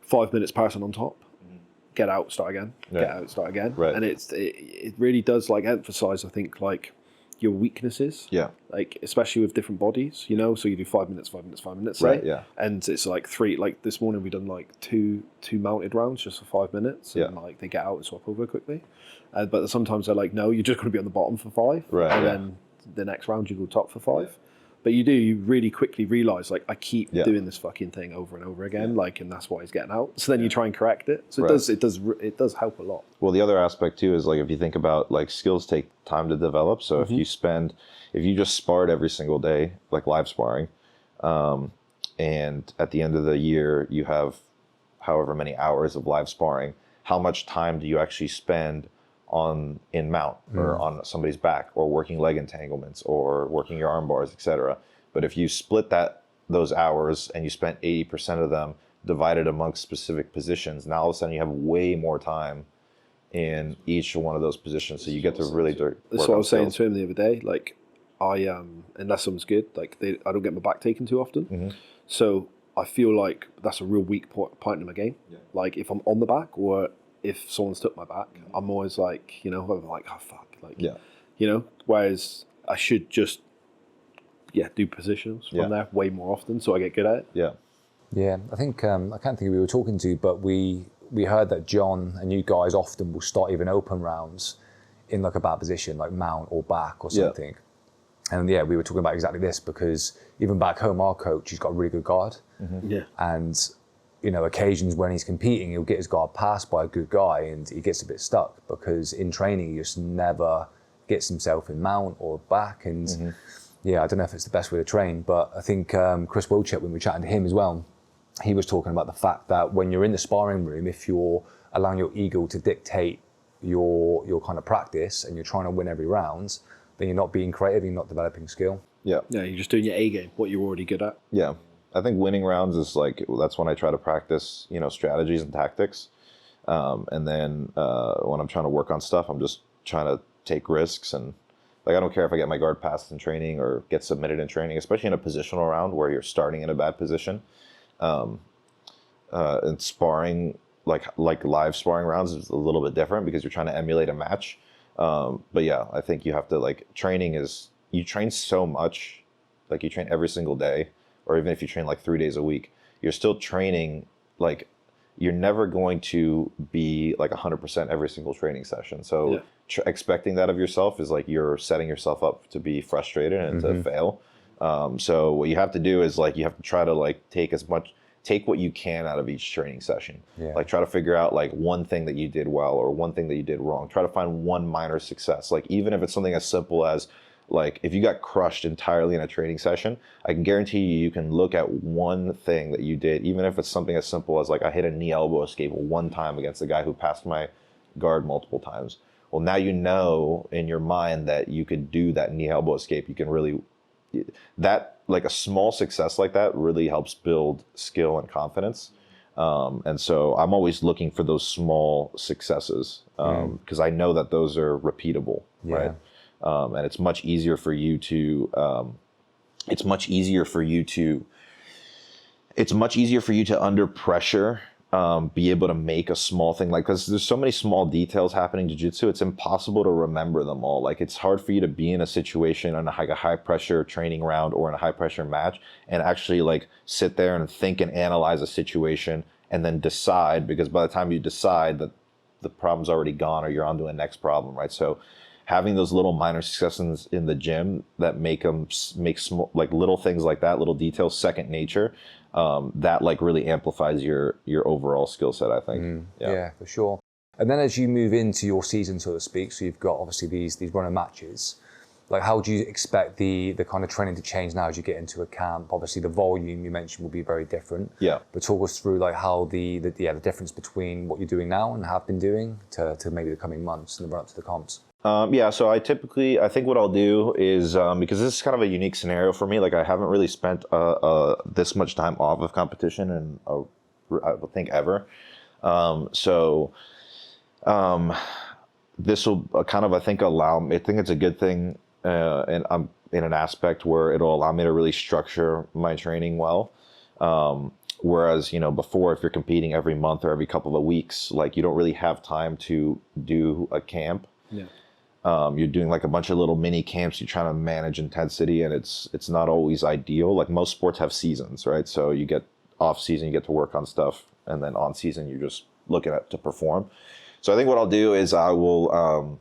5 minutes passing on top. Get out, start again. Get out, start again. Right. And it really does like emphasize, I think, like your weaknesses. Yeah. Like especially with different bodies, you know. So you do 5 minutes, 5 minutes, 5 minutes. Right. Say, Yeah. And it's like 3. Like this morning we done like two mounted rounds just for 5 minutes. And like they get out and swap over quickly. But sometimes they're like, no, you're just going to be on the bottom for 5. Right. And then the next round you go top for 5. But you really quickly realise, like, I keep doing this fucking thing over and over again, like, and that's why he's getting out. So then you try and correct it. So it does help a lot. Well, the other aspect too is like if you think about like skills take time to develop. So if you just sparred every single day, like live sparring, and at the end of the year you have however many hours of live sparring, how much time do you actually spend in mount or on somebody's back or working leg entanglements or working your arm bars, etc. But if you split those hours and you spent 80% of them divided amongst specific positions, now all of a sudden you have way more time in each one of those positions. So you get to really work. That's what I was saying to him the other day. Like unless someone's good, like I don't get my back taken too often. So I feel like that's a real weak point in my game. Yeah. Like if I'm on the back or if someone's took my back, I'm always like, you know, I'm like, oh fuck, like, you know. Whereas I should just, do positions from there way more often, so I get good at it. Yeah, I think I can't think of who we were talking to, but we heard that John and you guys often will start even open rounds in like a bad position, like mount or back or something. And we were talking about exactly this because even back home, our coach, he's got a really good guard. And you know, occasions when he's competing, he'll get his guard passed by a good guy and he gets a bit stuck because in training, he just never gets himself in mount or back. And I don't know if it's the best way to train, but I think Chris Wilczek, when we were chatting to him as well, he was talking about the fact that when you're in the sparring room, if you're allowing your ego to dictate your kind of practice and you're trying to win every round, then you're not being creative, you're not developing skill. Yeah, you're just doing your A game, what you're already good at. Yeah. I think winning rounds is like, that's when I try to practice, you know, strategies and tactics. And then when I'm trying to work on stuff, I'm just trying to take risks. And like, I don't care if I get my guard passed in training or get submitted in training, especially in a positional round where you're starting in a bad position. And sparring, like live sparring rounds is a little bit different because you're trying to emulate a match. But yeah, I think you have to you train so much, like you train every single day. Or even if you train like 3 days a week, you're still training, like you're never going to be like 100% every single training session. So expecting that of yourself is like you're setting yourself up to be frustrated and to fail. So what you have to do is like you have to try to like take what you can out of each training session. Like try to figure out like one thing that you did well or one thing that you did wrong. Try to find one minor success. Like even if it's something as simple as like if you got crushed entirely in a training session, I can guarantee you can look at one thing that you did, even if it's something as simple as like I hit a knee elbow escape one time against a guy who passed my guard multiple times. Well, now you know in your mind that you could do that knee elbow escape. You can really, that like a small success like that really helps build skill and confidence. And so I'm always looking for those small successes because I know that those are repeatable, right? And it's much easier for you to it's much easier for you to, under pressure, be able to make a small thing, like, because there's so many small details happening in jiu-jitsu, it's impossible to remember them all. Like, it's hard for you to be in a situation in like a high pressure training round or in a high pressure match and actually like sit there and think and analyze a situation and then decide, because by the time you decide, that the problem's already gone or you're on to a next problem, right? So having those little minor successes in the gym that make small, like little things like that, little details, second nature, that like really amplifies your overall skill set, I think. Yeah, for sure. And then as you move into your season, so to speak, so you've got obviously these runner matches, like how do you expect the kind of training to change now as you get into a camp? Obviously the volume you mentioned will be very different. Yeah. But talk us through like how the difference between what you're doing now and have been doing to maybe the coming months and the run up to the comps. So I think what I'll do is, because this is kind of a unique scenario for me, like I haven't really spent this much time off of competition in, I think, ever. This will kind of, I think it's a good thing, and I'm in an aspect where it'll allow me to really structure my training well. Whereas, before, if you're competing every month or every couple of weeks, like you don't really have time to do a camp. Yeah. You're doing like a bunch of little mini camps. You're trying to manage intensity, and it's not always ideal. Like most sports have seasons, right? So you get off season, you get to work on stuff, and then on season, you're just looking to perform. So I think what I'll do is I'll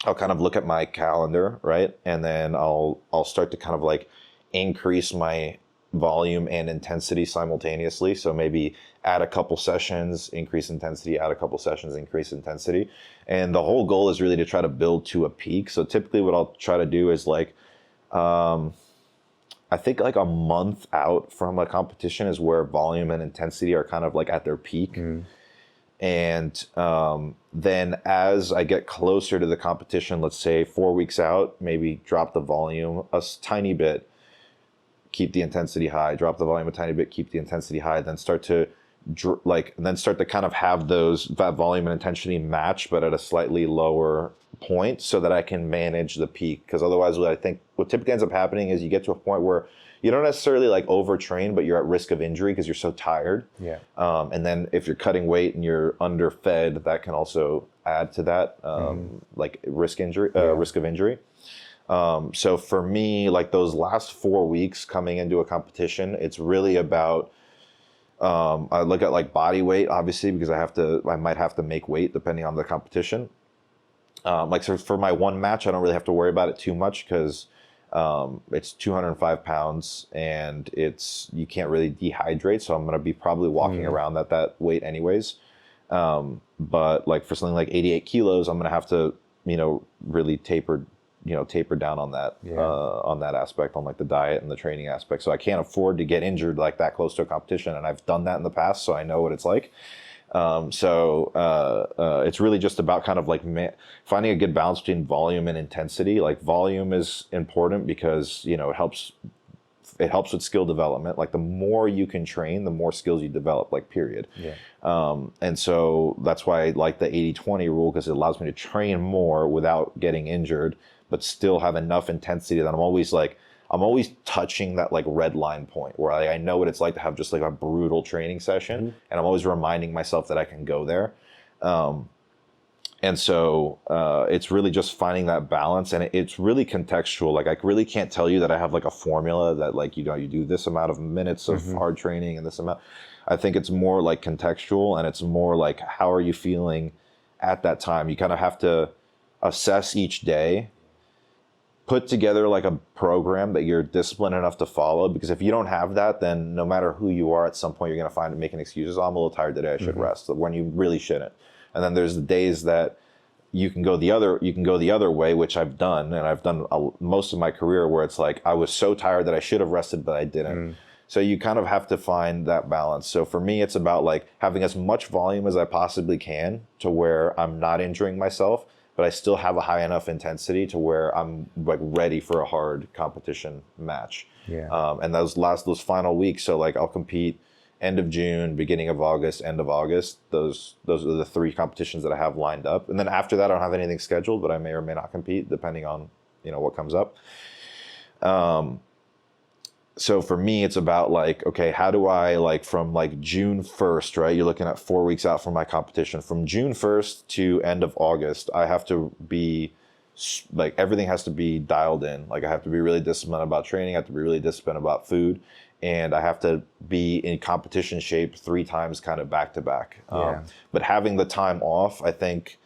kind of look at my calendar, right, and then I'll start to kind of like increase my volume and intensity simultaneously. So maybe add a couple sessions, increase intensity, add a couple sessions, increase intensity. And the whole goal is really to try to build to a peak. So typically what I'll try to do is like, I think like a month out from a competition is where volume and intensity are kind of like at their peak. And then as I get closer to the competition, let's say 4 weeks out, maybe drop the volume a tiny bit, keep the intensity high, drop the volume a tiny bit, keep the intensity high, then start to kind of have that volume and intensity match, but at a slightly lower point so that I can manage the peak. Because otherwise, what typically ends up happening is you get to a point where you don't necessarily like overtrain, but you're at risk of injury because you're so tired. Yeah. And then if you're cutting weight and you're underfed, that can also add to that, like risk of injury. So for me, like those last 4 weeks coming into a competition, it's really about, I look at like body weight, obviously, because I might have to make weight depending on the competition. So for my one match, I don't really have to worry about it too much because it's 205 pounds and you can't really dehydrate. So I'm going to be probably walking around at that weight anyways. But like for something like 88 kilos, I'm going to have to, really taper down on that aspect, on like the diet and the training aspect. So I can't afford to get injured like that close to a competition. And I've done that in the past, so I know what it's like. It's really just about kind of like finding a good balance between volume and intensity. Like volume is important because, it helps with skill development. Like the more you can train, the more skills you develop, like period. Yeah. And so that's why I like the 80-20 rule, because it allows me to train more without getting injured, but still have enough intensity that I'm always touching that like red line point where I know what it's like to have just like a brutal training session. And I'm always reminding myself that I can go there. And so it's really just finding that balance, and it's really contextual. Like I really can't tell you that I have like a formula that like, you do this amount of minutes of hard training and this amount. I think it's more like contextual, and it's more like, how are you feeling at that time? You kind of have to assess each day, put together like a program that you're disciplined enough to follow, because if you don't have that, then no matter who you are, at some point you're going to find making excuses. Oh, I'm a little tired today, I should rest, when you really shouldn't. And then there's the days that you can go the other way, which I've done, and I've done most of my career, where it's like I was so tired that I should have rested, but I didn't. So you kind of have to find that balance. So for me, it's about like having as much volume as I possibly can to where I'm not injuring myself, but I still have a high enough intensity to where I'm like ready for a hard competition match. Yeah. And those final weeks, so like I'll compete end of June, beginning of August, end of August. Those are the 3 competitions that I have lined up. And then after that, I don't have anything scheduled, but I may or may not compete depending on, what comes up. so for me, it's about like, okay, how do I like from like June 1st, right? You're looking at 4 weeks out from my competition. From June 1st to end of August, I have to be like, everything has to be dialed in. Like I have to be really disciplined about training. I have to be really disciplined about food. And I have to be in competition shape 3 times kind of back to back. But having the time off, I think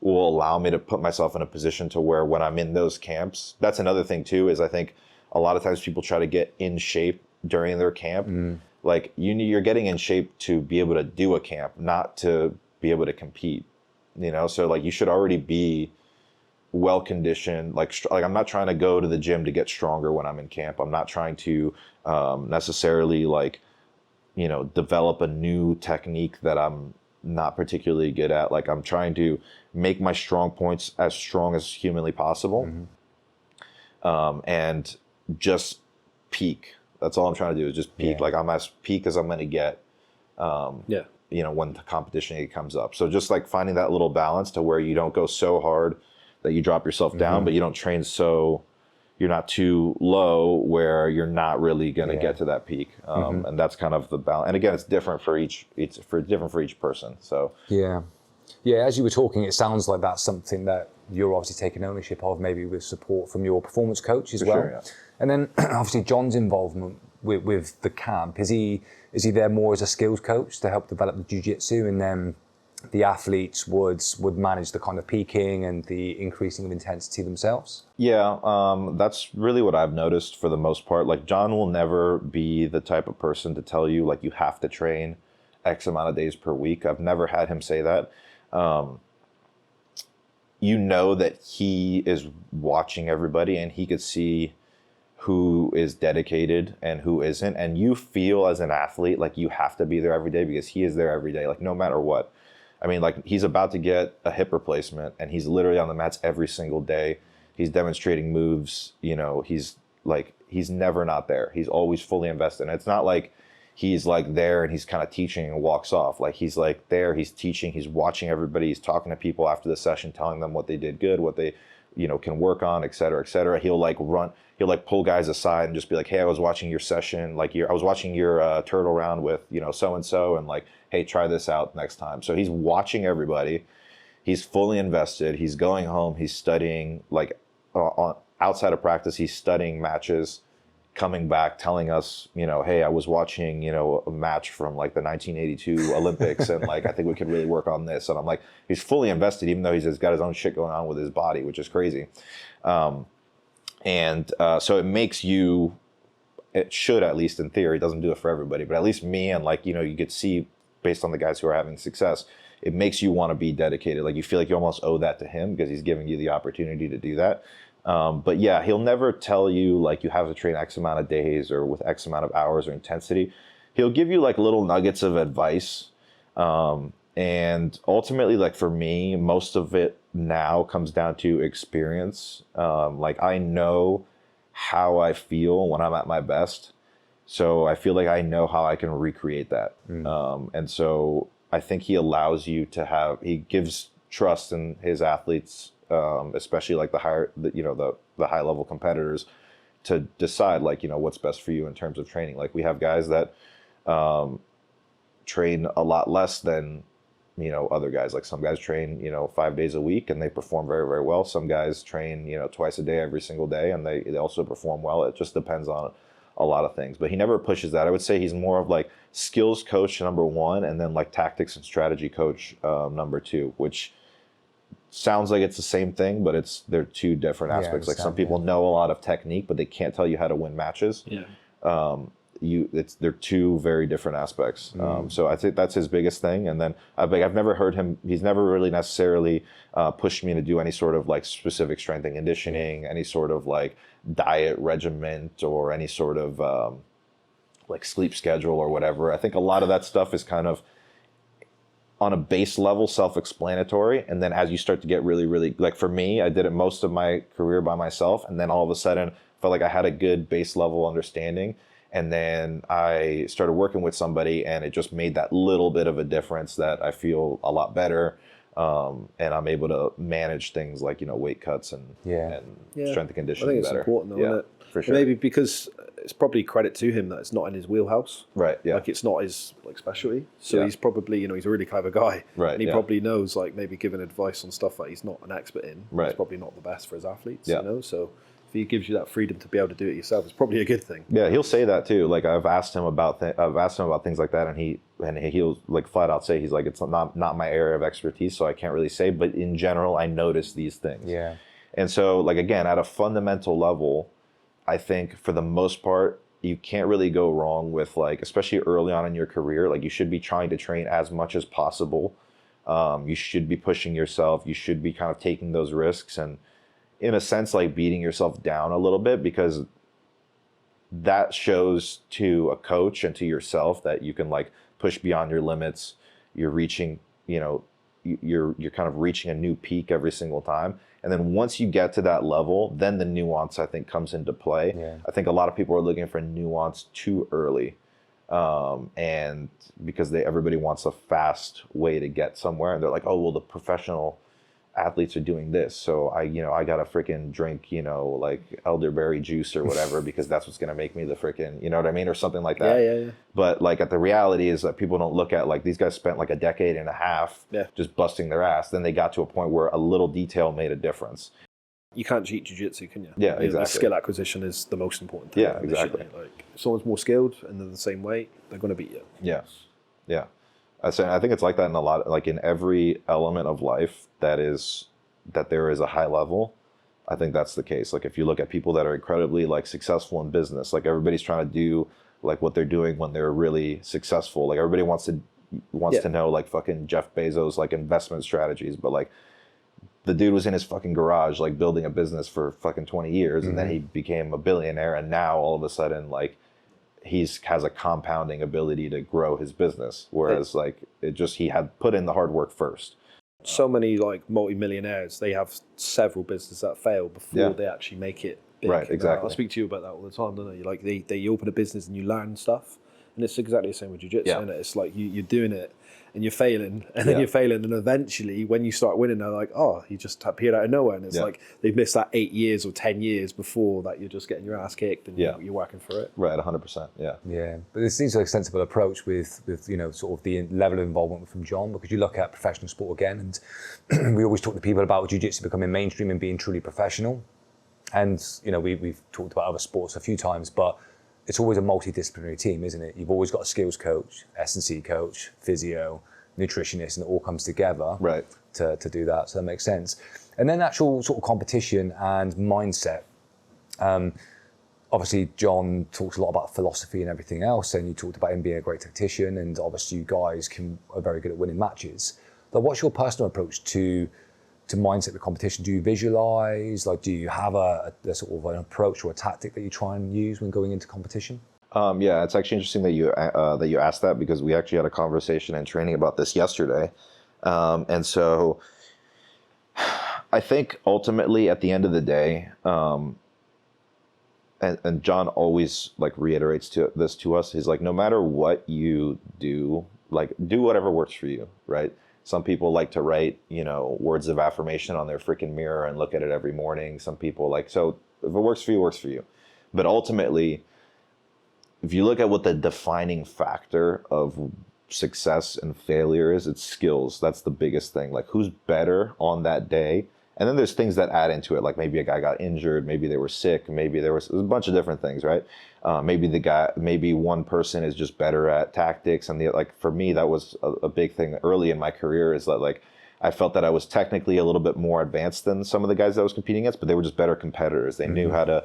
will allow me to put myself in a position to where when I'm in those camps, that's another thing too, is I think a lot of times people try to get in shape during their camp. Like you're getting in shape to be able to do a camp, not to be able to compete, you know? So like you should already be well conditioned. Like I'm not trying to go to the gym to get stronger when I'm in camp. I'm not trying to necessarily like, you know, develop a new technique that I'm not particularly good at. Like I'm trying to make my strong points as strong as humanly possible. And just peak. That's all I'm trying to do is just peak. Like I'm as peak as I'm going to get, you know, when the competition comes up. So just like finding that little balance to where you don't go so hard that you drop yourself down, but you don't train so you're not too low where you're not really going to get to that peak. And that's kind of the balance. And again, it's different for each, different for each person. So yeah, as you were talking, it sounds like that's something that you're obviously taking ownership of, maybe with support from your performance coach as well. Sure, yeah. And then obviously John's involvement with the camp, is he there more as a skills coach to help develop the jiu-jitsu, and then the athletes would manage the kind of peaking and the increasing of intensity themselves? Yeah, that's really what I've noticed for the most part. Like John will never be the type of person to tell you like you have to train X amount of days per week. I've never had him say that. You know that he is watching everybody and he could see who is dedicated and who isn't. And you feel as an athlete like you have to be there every day because he is there every day, like no matter what. I mean, like he's about to get a hip replacement and he's literally on the mats every single day. He's demonstrating moves, you know, he's never not there. He's always fully invested. And it's not like he's like there and he's kind of teaching and walks off. Like he's like there, he's teaching, he's watching everybody, he's talking to people after the session, telling them what they did good, what they, you know, can work on, et cetera, et cetera. He'll like pull guys aside and just be like, hey, I was watching your session, I was watching your turtle round with, you know, so-and-so, and like, hey, try this out next time. So he's watching everybody. He's fully invested. He's going home. He's studying, like outside of practice, he's studying matches, coming back, telling us, you know, hey, I was watching, you know, a match from like the 1982 Olympics and like, I think we could really work on this. And I'm like, he's fully invested, even though he's got his own shit going on with his body, which is crazy. So it makes you, it should, at least in theory, it doesn't do it for everybody, but at least me, and like, you know, you could see based on the guys who are having success, it makes you want to be dedicated. Like you feel like you almost owe that to him because he's giving you the opportunity to do that. But yeah, he'll never tell you like you have to train X amount of days or with X amount of hours or intensity. He'll give you like little nuggets of advice. And ultimately, like for me, most of it now comes down to experience. Like I know how I feel when I'm at my best. So I feel like I know how I can recreate that. And so I think he allows you to he gives trust in his athletes, especially like the high level competitors, to decide like, you know, what's best for you in terms of training. Like we have guys that train a lot less than, you know, other guys. Like some guys train, you know, 5 days a week and they perform very, very well. Some guys train, you know, twice a day, every single day, and they also perform well. It just depends on a lot of things, but he never pushes that. I would say he's more of like skills coach number 1, and then like tactics and strategy coach number 2, which sounds like it's the same thing, but they're 2 different aspects. Like some people know a lot of technique, but they can't tell you how to win matches. They're 2 very different aspects. So I think that's his biggest thing. And then I've never heard him, he's never really necessarily pushed me to do any sort of like specific strength and conditioning, any sort of like diet regiment, or any sort of like sleep schedule or whatever. I think a lot of that stuff is kind of on a base level self-explanatory, and then as you start to get really, really, like for me, I did it most of my career by myself, and then all of a sudden felt like I had a good base level understanding, and then I started working with somebody and it just made that little bit of a difference that I feel a lot better. and I'm able to manage things like, you know, weight cuts and strength and I conditioning think it's better. important, though, isn't it? For sure. Maybe because it's probably credit to him that it's not in his wheelhouse. Right. Yeah. Like it's not his like specialty. So he's probably, you know, he's a really clever guy. Right. And he probably knows like maybe giving advice on stuff that he's not an expert in. Right. It's probably not the best for his athletes. Yeah. You know. So if he gives you that freedom to be able to do it yourself, it's probably a good thing. Yeah, he'll say that too. Like I've asked him about things like that, and he'll like flat out say, he's like, it's not my area of expertise, so I can't really say. But in general, I notice these things. Yeah. And so, like again, at a fundamental level, I think for the most part, you can't really go wrong with, like, especially early on in your career, like you should be trying to train as much as possible. You should be pushing yourself. You should be kind of taking those risks and, in a sense, like beating yourself down a little bit, because that shows to a coach and to yourself that you can like push beyond your limits. You're reaching, you know, you're kind of reaching a new peak every single time. And then once you get to that level, then the nuance, I think, comes into play. Yeah. I think a lot of people are looking for nuance too early. And because everybody wants a fast way to get somewhere, and they're like, oh, well, the professional athletes are doing this, so I gotta freaking drink, you know, like elderberry juice or whatever because that's what's gonna make me the freaking, you know what I mean, or something like that. Yeah. But like, the reality is that people don't look at, like, these guys spent like a decade and a half just busting their ass. Then they got to a point where a little detail made a difference. You can't cheat jiu-jitsu, can you? Yeah, You know, exactly. the skill acquisition is the most important thing. Yeah, exactly. Like, if someone's more skilled and they're the same weight, they're going to beat you. Yeah. I think it's like that in a lot, like in every element of life that there is a high level. I think that's the case. Like if you look at people that are incredibly like successful in business, like everybody's trying to do like what they're doing when they're really successful. Like everybody wants to know like fucking Jeff Bezos like investment strategies, but like the dude was in his fucking garage like building a business for fucking 20 years, and then he became a billionaire, and now all of a sudden like has a compounding ability to grow his business, whereas like he had put in the hard work first. So many like multi-millionaires, they have several businesses that fail before they actually make it big. Right, exactly. I speak to you about that all the time, don't I? Like they open a business and you learn stuff, and it's exactly the same with jiu-jitsu, isn't it? It's like you're doing it and you're failing, and then you're failing, and eventually when you start winning, they're like, oh, you just appeared out of nowhere, and it's like they've missed that 8 years or 10 years before that. You're just getting your ass kicked and you're working for it. Right, 100%. Yeah, but it seems like a sensible approach with you know, sort of the level of involvement from John, because you look at professional sport again, and we always talk to people about jiu-jitsu becoming mainstream and being truly professional, and you know we've talked about other sports a few times, but it's always a multidisciplinary team, isn't it? You've always got a skills coach, S&C coach, physio, nutritionist, and it all comes together to do that. So that makes sense. And then actual sort of competition and mindset. Obviously, John talks a lot about philosophy and everything else, and you talked about him being a great tactician, and obviously you guys are very good at winning matches. But what's your personal approach to mindset with competition? Do you visualize? Like, do you have a sort of an approach or a tactic that you try and use when going into competition? Yeah, it's actually interesting that you asked that, because we actually had a conversation and training about this yesterday. And so I think ultimately at the end of the day, and John always like reiterates this to us, he's like, no matter what you do, like do whatever works for you, right? Some people like to write, you know, words of affirmation on their freaking mirror and look at it every morning. Some people so if it works for you, it works for you. But ultimately, if you look at what the defining factor of success and failure is, it's skills. That's the biggest thing. Like who's better on that day. And then there's things that add into it. Like maybe a guy got injured, maybe they were sick, maybe there's a bunch of different things, right? Maybe one person is just better at tactics. And for me, that was a big thing early in my career, is that like, I felt that I was technically a little bit more advanced than some of the guys that I was competing against, but they were just better competitors. They knew how to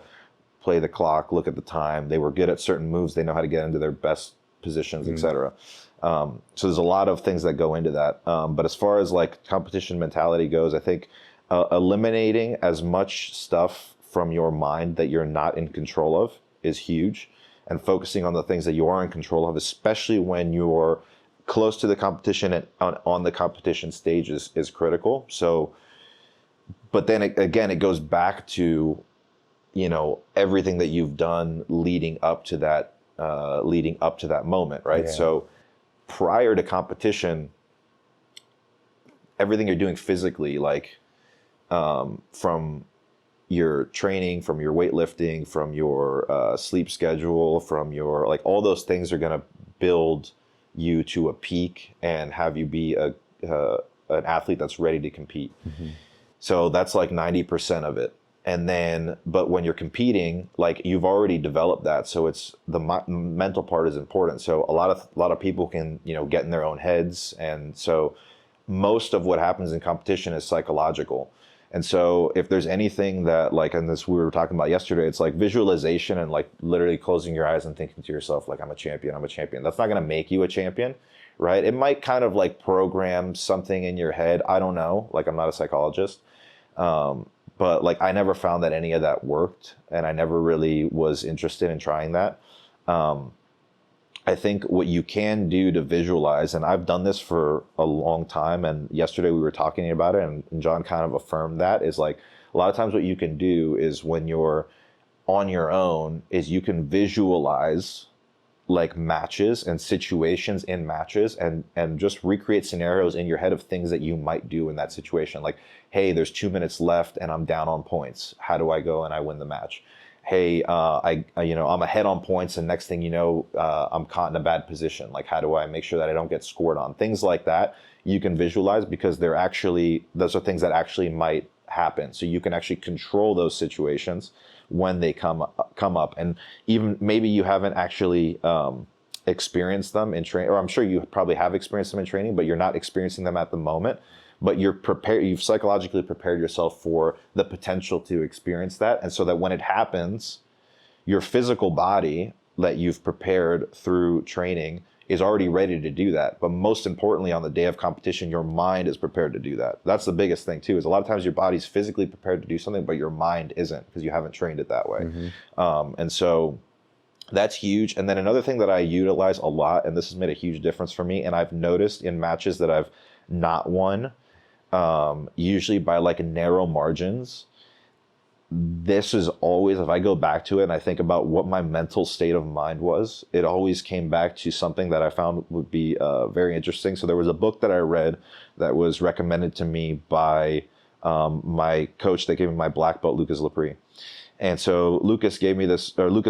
play the clock, look at the time. They were good at certain moves. They know how to get into their best positions, etc. So there's a lot of things that go into that. But as far as like competition mentality goes, I think eliminating as much stuff from your mind that you're not in control of is huge, and focusing on the things that you are in control of, especially when you're close to the competition and on the competition stage, is critical. So, but then again, it goes back to, you know, everything that you've done leading up to that moment, right? So prior to competition, everything you're doing physically, like from your training, from your weightlifting, from your sleep schedule, from your, like, all those things are going to build you to a peak and have you be an athlete that's ready to compete. So that's like 90% of it. And then, but when you're competing, like, you've already developed that. So it's the mental part is important. So a lot of people can, you know, get in their own heads. And so most of what happens in competition is psychological. And so if there's anything that, like, and this we were talking about yesterday, it's like visualization and like literally closing your eyes and thinking to yourself, like, I'm a champion, I'm a champion. That's not going to make you a champion, right? It might kind of like program something in your head. I don't know. Like, I'm not a psychologist. But like, I never found that any of that worked, and I never really was interested in trying that. I think what you can do to visualize, and I've done this for a long time, and yesterday we were talking about it, and John kind of affirmed that, is like, a lot of times what you can do is when you're on your own is you can visualize like matches and situations in matches, and just recreate scenarios in your head of things that you might do in that situation. Like, hey, there's 2 minutes left and I'm down on points. How do I go and I win the match? Hey, I'm ahead on points, and next thing you know, I'm caught in a bad position. Like, how do I make sure that I don't get scored on? Things like that you can visualize, because those are things that actually might happen. So you can actually control those situations when they come up. And even maybe you haven't actually experienced them in training, or I'm sure you probably have experienced them in training, but you're not experiencing them at the moment. But you've psychologically prepared yourself for the potential to experience that. And so that when it happens, your physical body that you've prepared through training is already ready to do that. But most importantly, on the day of competition, your mind is prepared to do that. That's the biggest thing too, is a lot of times your body's physically prepared to do something, but your mind isn't, because you haven't trained it that way. And so that's huge. And then another thing that I utilize a lot, and this has made a huge difference for me, and I've noticed in matches that I've not won, usually by like narrow margins, this is always, if I go back to it and I think about what my mental state of mind was, it always came back to something that I found would be very interesting. So there was a book that I read that was recommended to me by my coach that gave me my black belt, Lucas Lepri. And so Lucas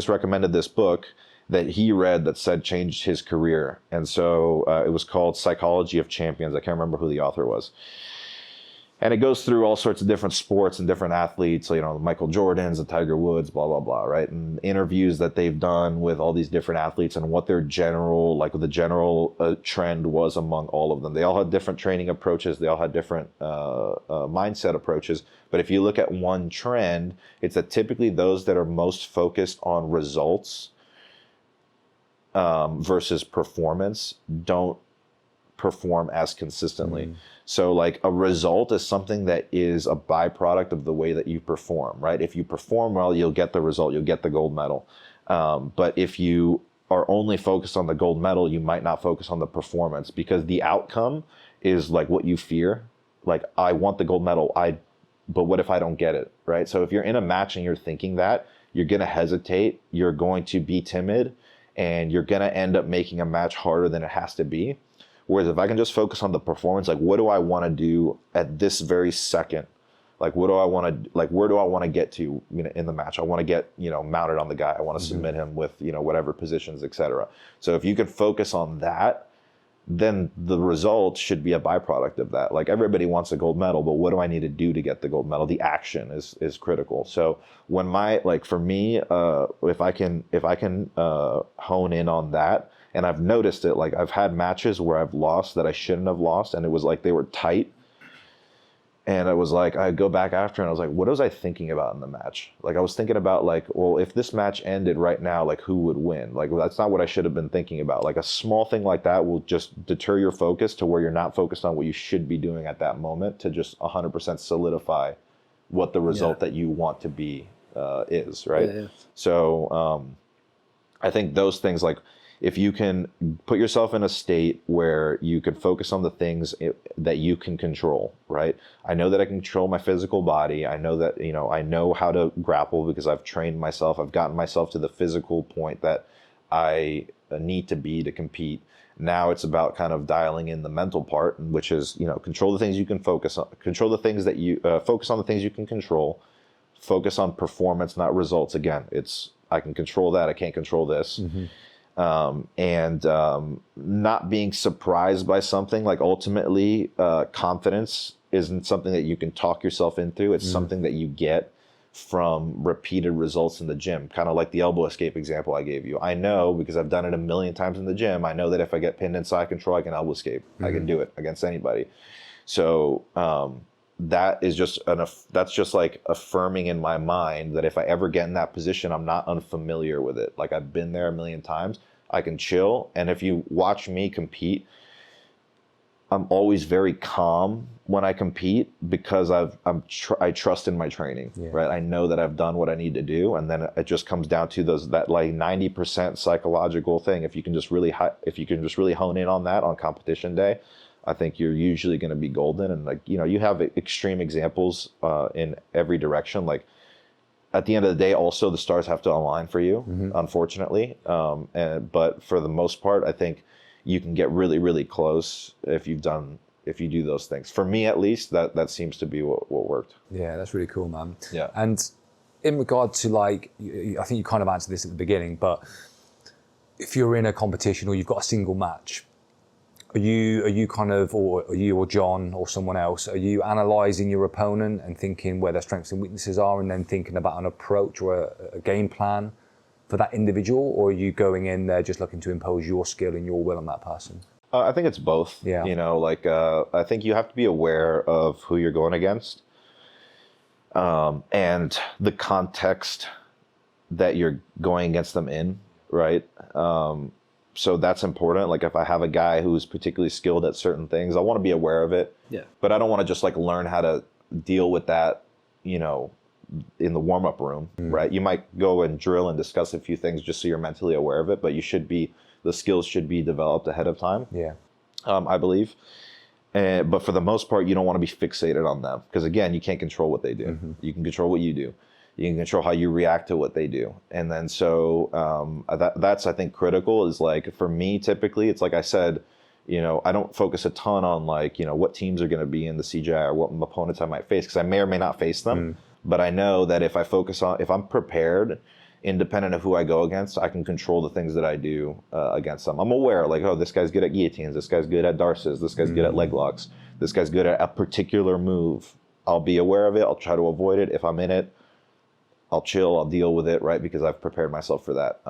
recommended this book that he read that said changed his career. And so it was called Psychology of Champions. I can't remember who the author was. And it goes through all sorts of different sports and different athletes, you know, the Michael Jordans, the Tiger Woods, blah, blah, blah, right? And interviews that they've done with all these different athletes and what their general trend was among all of them. They all had different training approaches. They all had different mindset approaches. But if you look at one trend, it's that typically those that are most focused on results versus performance don't perform as consistently. So like, a result is something that is a byproduct of the way that you perform, right? If you perform well, you'll get the result, you'll get the gold medal. But if you are only focused on the gold medal, you might not focus on the performance, because the outcome is like what you fear. Like, I want the gold medal, but what if I don't get it, right? So if you're in a match and you're thinking that, you're going to hesitate, you're going to be timid, and you're going to end up making a match harder than it has to be. Whereas if I can just focus on the performance, like, what do I want to do at this very second? Like, what do I want to, like, where do I want to get to, you know, in the match? I want to get, you know, mounted on the guy. I want to submit him with, you know, whatever positions, etc. So if you can focus on that, then the result should be a byproduct of that. Like, everybody wants a gold medal, but what do I need to do to get the gold medal? The action is critical. So when for me, if I can hone in on that. And I've noticed it, like, I've had matches where I've lost that I shouldn't have lost, and it was like they were tight. And I was like, I go back after and I was like, what was I thinking about in the match? Like, I was thinking about, like, well, if this match ended right now, like, who would win? Like, well, that's not what I should have been thinking about. Like, a small thing like that will just deter your focus to where you're not focused on what you should be doing at that moment, to just 100% solidify what the result that you want to be is, right? Yeah. So I think those things, like, if you can put yourself in a state where you can focus on the things that you can control, right? I know that I can control my physical body. I know that, you know, I know how to grapple because I've trained myself. I've gotten myself to the physical point that I need to be to compete. Now it's about kind of dialing in the mental part, which is, control the things you can focus on, control the things that you, focus on the things you can control, focus on performance, not results. Again, I can control that, I can't control this. And not being surprised by something. Like ultimately, confidence isn't something that you can talk yourself into. It's something that you get from repeated results in the gym, kind of like the elbow escape example I gave you. I know, because I've done it a million times in the gym, I know that if I get pinned in side control, I can elbow escape. I can do it against anybody. So that's just like affirming in my mind that if I ever get in that position, I'm not unfamiliar with it. Like I've been there a million times. I can chill. And if you watch me compete, I'm always very calm when I compete because I trust in my training, right? I know that I've done what I need to do, and then it just comes down to that like 90% psychological thing. If you can just really hone in on that on competition day, I think you're usually going to be golden. And like you have extreme examples in every direction. Like at the end of the day, also the stars have to align for you, unfortunately. But for the most part, I think you can get really, really close if you do those things. For me, at least, that seems to be what worked. Yeah, that's really cool, man. Yeah. And in regard to I think you kind of answered this at the beginning, but if you're in a competition or you've got a single match, are you kind of, or are you or John or someone else, are you analysing your opponent and thinking where their strengths and weaknesses are, and then thinking about an approach or a game plan for that individual, or are you going in there just looking to impose your skill and your will on that person? I think it's both. Yeah. I think you have to be aware of who you're going against, and the context that you're going against them in, right? So that's important. Like if I have a guy who's particularly skilled at certain things, I want to be aware of it. Yeah. But I don't want to just like learn how to deal with that, in the warm-up room, right? You might go and drill and discuss a few things just so you're mentally aware of it, but the skills should be developed ahead of time. Yeah. I believe. But for the most part, you don't want to be fixated on them because again, you can't control what they do. You can control what you do. You can control how you react to what they do. And then so that's, I think, critical is like, for me, typically, it's like I said, I don't focus a ton on like, what teams are going to be in the CJI or what opponents I might face because I may or may not face them. But I know that if I'm prepared, independent of who I go against, I can control the things that I do against them. I'm aware, like, oh, this guy's good at guillotines, this guy's good at darces, this guy's good at leg locks, this guy's good at a particular move. I'll be aware of it. I'll try to avoid it. If I'm in it, I'll chill, I'll deal with it, right? Because I've prepared myself for that.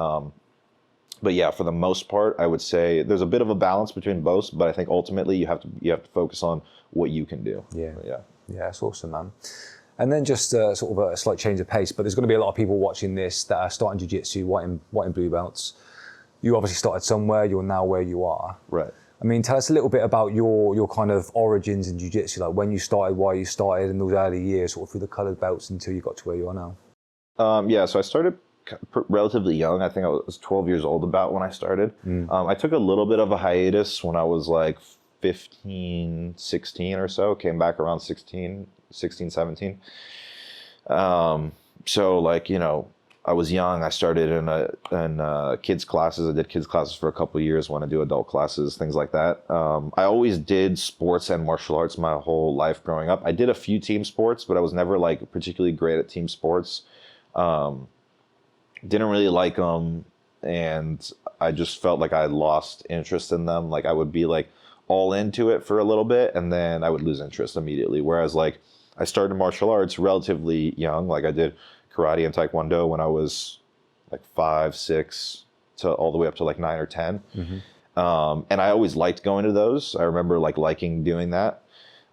But yeah, for the most part, I would say there's a bit of a balance between both, but I think ultimately you have to focus on what you can do. Yeah. Yeah. Yeah, that's awesome, man. And then just sort of a slight change of pace, but there's going to be a lot of people watching this that are starting jiu-jitsu, white and blue belts. You obviously started somewhere, you're now where you are. Right. I mean, tell us a little bit about your kind of origins in jiu-jitsu, like when you started, why you started, and those early years, sort of through the coloured belts until you got to where you are now. So I started relatively young. I think I was 12 years old about when I started. I took a little bit of a hiatus when I was like 15, 16 or so, came back around 16, 17. So like, I was young. I started in kids classes. I did kids classes for a couple of years, went to do adult classes, things like that. I always did sports and martial arts my whole life growing up. I did a few team sports, but I was never like particularly great at team sports. Didn't really like them, and I just felt like I lost interest in them. Like I would be like all into it for a little bit, and then I would lose interest immediately. Whereas like I started martial arts relatively young. Like I did karate and taekwondo when I was like 5, 6 to all the way up to like 9 or 10. And I always liked going to those. I remember like liking doing that.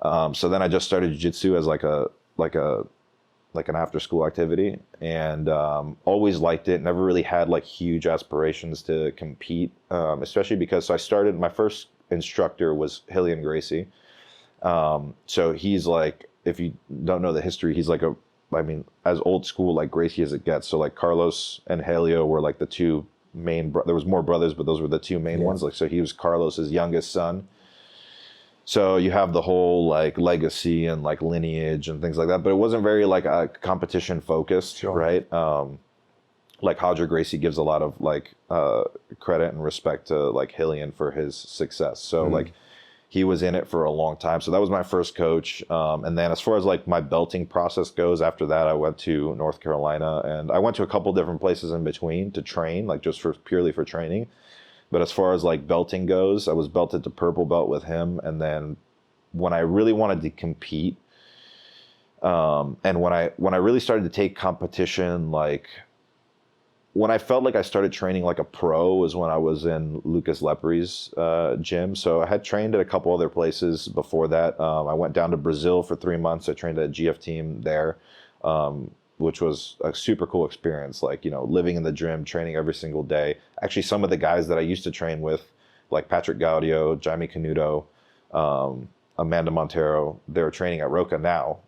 So then I just started jiu-jitsu as like an after school activity, and always liked it. Never really had like huge aspirations to compete, especially because I started, my first instructor was Hillian Gracie. So he's like, if you don't know the history, he's like as old school like Gracie as it gets. So like Carlos and Helio were like the two main, there was more brothers, but those were the two main ones. Like, so he was Carlos's youngest son. So you have the whole like legacy and like lineage and things like that, but it wasn't very like competition focused, right? like Hodger Gracie gives a lot of like credit and respect to like Hillian for his success. So like he was in it for a long time. So that was my first coach. And then as far as like my belting process goes, after that I went to North Carolina, and I went to a couple different places in between to train, like just for purely for training. But as far as like belting goes, I was belted to purple belt with him. And then when I really wanted to compete, and when I really started to take competition, like when I felt like I started training like a pro was when I was in Lucas Lepri's gym. So I had trained at a couple other places before that. I went down to Brazil for 3 months. I trained at a GF team there, which was a super cool experience. Like, you know, living in the gym, training every single day. Actually, some of the guys that I used to train with, like Patrick Gaudio, Jaime Canuto, Amanda Montero, they're training at Roca now.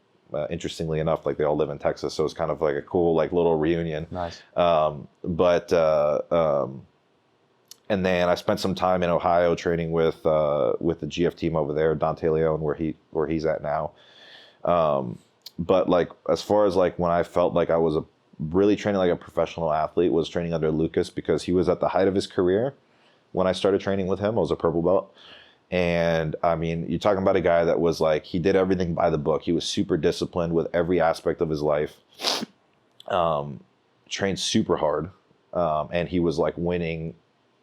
Interestingly enough, like they all live in Texas, so it's kind of like a cool like little reunion. Nice. And then I spent some time in Ohio training with the GF team over there, Dante Leone, where he's at now. But like as far as like when I felt like I was really training like a professional athlete, was training under Lucas, because he was at the height of his career when I started training with him. I was a purple belt. And I mean, you're talking about a guy that was like, he did everything by the book. He was super disciplined with every aspect of his life, trained super hard. And he was like winning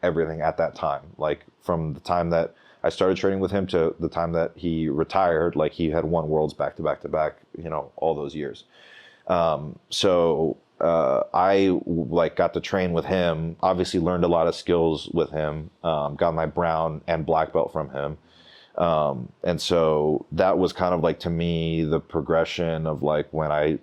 everything at that time. Like from the time that I started training with him to the time that he retired, like he had won worlds back to back to back, you know, all those years. I like got to train with him, obviously learned a lot of skills with him, got my brown and black belt from him. And so that was kind of like, to me, the progression of like when I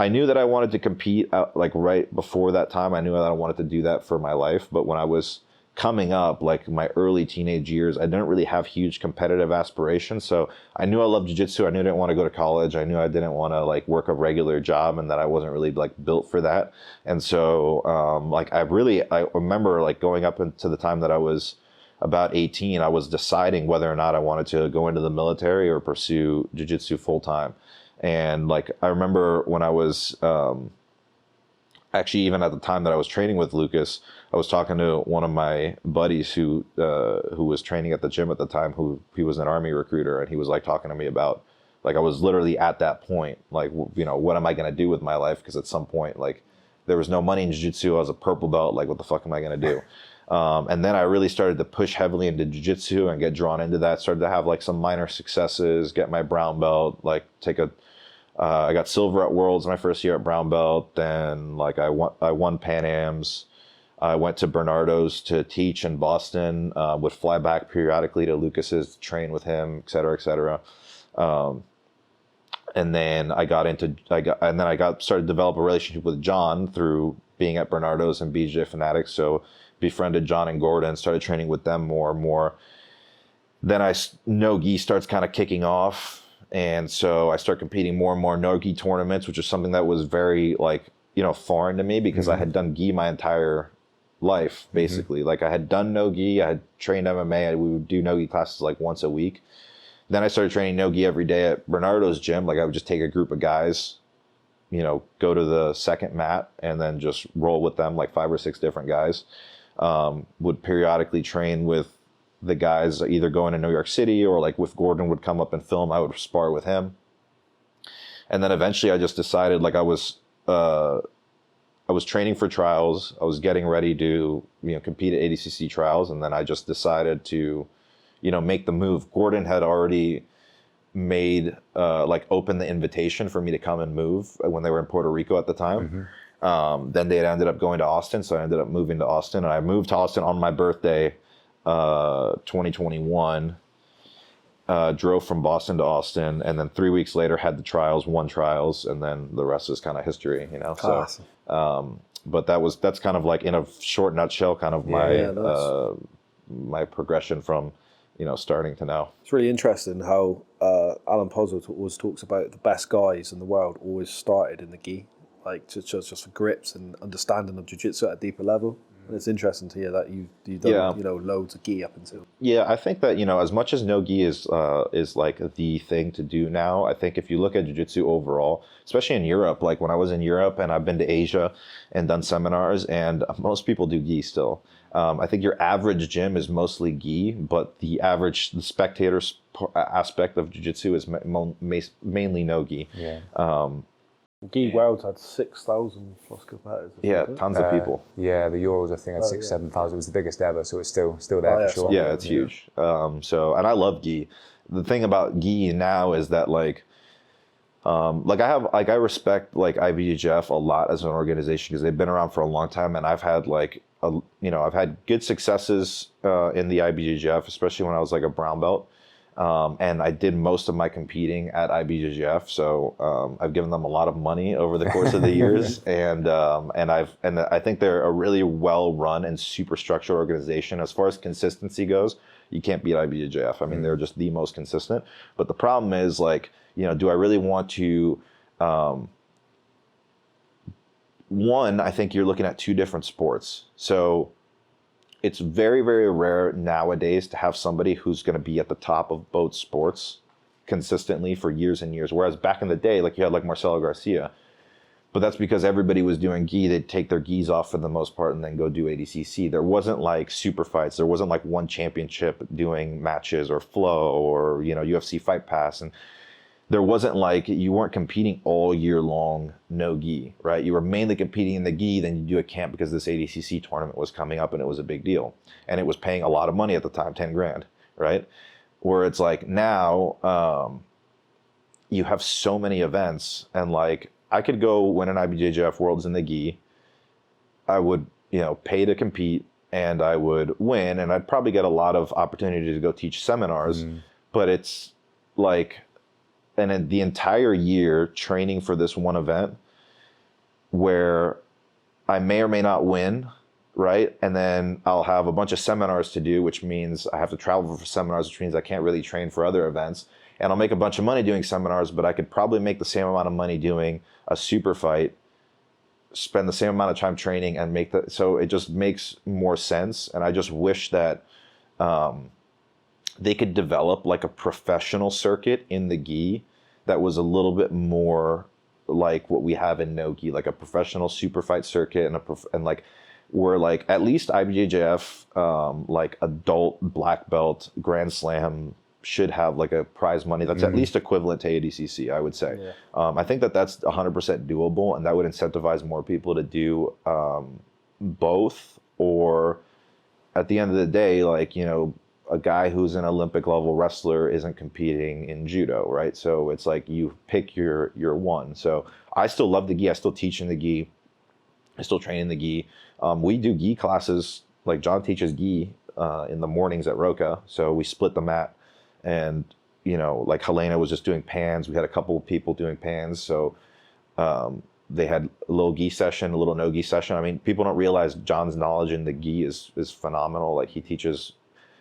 knew that I wanted to compete like right before that time. I knew that I wanted to do that for my life. But when I was coming up, like my early teenage years, I didn't really have huge competitive aspirations. So I knew I loved jiu-jitsu. I knew I didn't want to go to college. I knew I didn't want to like work a regular job, and that I wasn't really like built for that. And so like I remember like going up into the time that I was about 18, I was deciding whether or not I wanted to go into the military or pursue jiu-jitsu full time. And like I remember when I was actually, even at the time that I was training with Lucas, I was talking to one of my buddies who was training at the gym at the time, he was an Army recruiter, and he was like talking to me about, like, I was literally at that point, like, you know, what am I going to do with my life? Because at some point, like, there was no money in jiu-jitsu. I was a purple belt. Like, what the fuck am I going to do? And then I really started to push heavily into jiu-jitsu and get drawn into that. Started to have like some minor successes, get my brown belt, like I got silver at Worlds my first year at brown belt. Then like I won Pan Ams. I went to Bernardo's to teach in Boston, would fly back periodically to Lucas's to train with him, et cetera, et cetera. And then I started to develop a relationship with John through being at Bernardo's and BJJ Fanatics. So befriended John and Gordon, started training with them more and more. Then no-gi starts kind of kicking off. And so I start competing more and more no-gi tournaments, which is something that was very like, you know, foreign to me, because I had done gi my entire life, basically. Like I had done no-gi, I had trained MMA, we would do no-gi classes like once a week. Then I started training no-gi every day at Bernardo's gym. Like I would just take a group of guys, you know, go to the second mat and then just roll with them, like 5 or 6 different guys. Would periodically train with the guys either going to New York City, or like if Gordon would come up and film, I would spar with him. And then eventually I just decided, like I was training for trials. I was getting ready to, you know, compete at ADCC trials. And then I just decided to, you know, make the move. Gordon had already made, open the invitation for me to come and move when they were in Puerto Rico at the time. Then they had ended up going to Austin. So I ended up moving to Austin, and I moved to Austin on my birthday, 2021, drove from Boston to Austin, and then 3 weeks later had the trials, won trials, and then the rest is kind of history, you know? Awesome. So, but that's kind of like, in a short nutshell, kind of my, my progression from, you know, starting to now. It's really interesting how Alan Pozzo always talks about the best guys in the world always started in the gi, like just for grips and understanding of jiu-jitsu at a deeper level. And it's interesting to hear that you've done, loads of gi up until. Yeah, I think that, as much as no gi is like the thing to do now, I think if you look at jiu-jitsu overall, especially in Europe, like when I was in Europe and I've been to Asia and done seminars, and most people do gi still. I think your average gym is mostly gi, but the spectator aspect of jiu-jitsu is mainly no gi. Yeah. Gi Worlds had 6,000 plus competitors. Yeah, tons of people. Yeah, the Euros I think had 7,000. It was the biggest ever, so it's still there for sure. Yeah, it's huge. And I love gi. The thing about gi now is that I respect IBJJF a lot as an organization because they've been around for a long time, and I've had I've had good successes in the IBJJF, especially when I was like a brown belt. And I did most of my competing at IBJJF, so I've given them a lot of money over the course of the years, and I think they're a really well run and super structured organization. As far as consistency goes, you can't beat IBJJF. I mean, they're just the most consistent. But the problem is do I really want to? One, I think you're looking at two different sports, so. It's very, very rare nowadays to have somebody who's going to be at the top of both sports consistently for years and years. Whereas back in the day, you had Marcelo Garcia, but that's because everybody was doing gi. They'd take their gis off for the most part and then go do ADCC. There wasn't super fights. There wasn't one championship doing matches or flow or, UFC Fight Pass. And there wasn't you weren't competing all year long, no gi, right? You were mainly competing in the gi, then you do a camp because this ADCC tournament was coming up and it was a big deal. And it was paying a lot of money at the time, 10 grand, right? Where it's now you have so many events and I could go win an IBJJF Worlds in the gi. I would, pay to compete and I would win and I'd probably get a lot of opportunity to go teach seminars, but it's and in the entire year training for this one event where I may or may not win, right? And then I'll have a bunch of seminars to do, which means I have to travel for seminars, which means I can't really train for other events. And I'll make a bunch of money doing seminars, but I could probably make the same amount of money doing a super fight, spend the same amount of time training and so it just makes more sense. And I just wish that they could develop a professional circuit in the gi that was a little bit more like what we have in no gi, a professional super fight circuit where at least IBJJF adult black belt Grand Slam should have a prize money that's at least equivalent to ADCC, I would say. Yeah. I think that's 100% doable, and that would incentivize more people to do both, or at the end of the day, a guy who's an Olympic level wrestler isn't competing in judo, right? So it's you pick your one. So I still love the gi. I still teach in the gi. I still train in the gi. We do gi classes. John teaches gi in the mornings at Roca. So we split the mat, and Helena was just doing pans. We had a couple of people doing pans. So they had a little gi session, a little no gi session. I mean, people don't realize John's knowledge in the gi is phenomenal. He teaches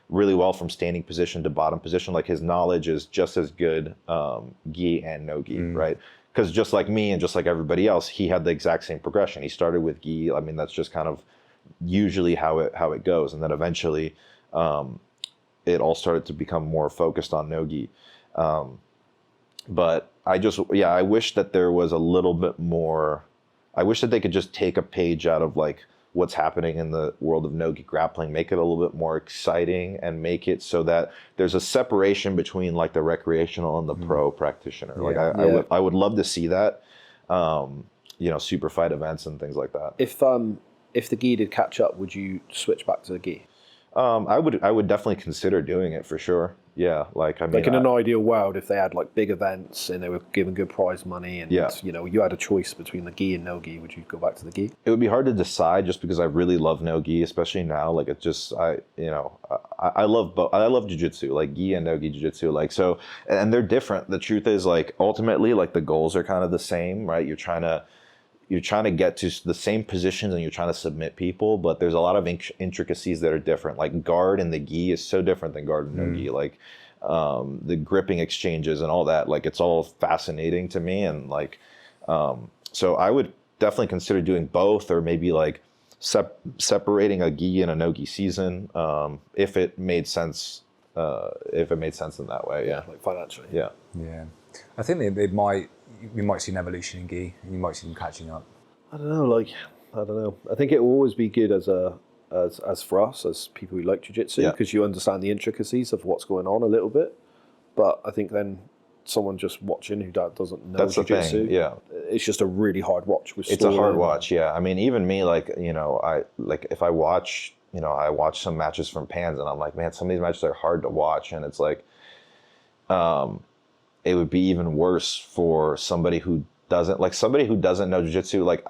really well from standing position to bottom position. His knowledge is just as good gi and no gi, right? Because just like me and just like everybody else, he had the exact same progression. He started with gi. I mean, that's just kind of usually how it goes, and then eventually it all started to become more focused on no gi. But I wish that there was a little bit more. I wish that they could just take a page out of what's happening in the world of no-gi grappling, make it a little bit more exciting and make it so that there's a separation between the recreational and the pro practitioner. Yeah. I would love to see that, super fight events and things like that. If the gi did catch up, would you switch back to the gi? I would definitely consider doing it for sure. Yeah, in an ideal world, if they had big events and they were giving good prize money, and you had a choice between the gi and no gi, would you go back to the gi? It would be hard to decide just because I really love no gi, especially now. I love both. I love jiu-jitsu, gi and no gi jiu-jitsu. So, and they're different. The truth is, ultimately, the goals are kind of the same, right? You're trying to get to the same positions and you're trying to submit people, but there's a lot of intricacies that are different. Guard in the gi is so different than guard in no gi. The gripping exchanges and all that, it's all fascinating to me. And so I would definitely consider doing both, or maybe separating a gi and a no gi season, if it made sense. If it made sense in that way, yeah. Like financially. Yeah. Yeah. I think we might see an evolution in gi, and you might see them catching up. I don't know. I think it will always be good as for us, as people who like jiu-jitsu, because you understand the intricacies of what's going on a little bit. But I think then someone just watching who doesn't know jiu-jitsu, it's just a really hard watch. It's a hard watch, yeah. I mean, even me, like, you know, if I watch, you know, I watch some matches from Pans, and I'm like, man, some of these matches are hard to watch, and it's like, it would be even worse for somebody who doesn't know jiu-jitsu. Like,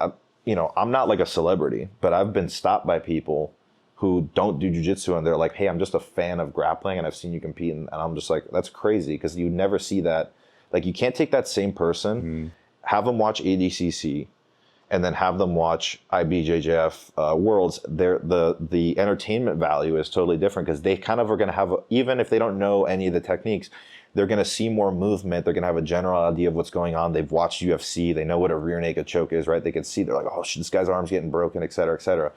you know, I'm not like a celebrity, but I've been stopped by people who don't do jiu-jitsu, and they're like, hey, I'm just a fan of grappling and I've seen you compete. And I'm just like, that's crazy, because you never see that. Like, you can't take that same person, have them watch ADCC, and then have them watch IBJJF Worlds. The entertainment value is totally different, because they kind of are going to have, even if they don't know any of the techniques, they're going to see more movement. They're going to have a general idea of what's going on. They've watched UFC. They know what a rear naked choke is, right? They can see, they're like, oh, this guy's arm's getting broken, et cetera, et cetera.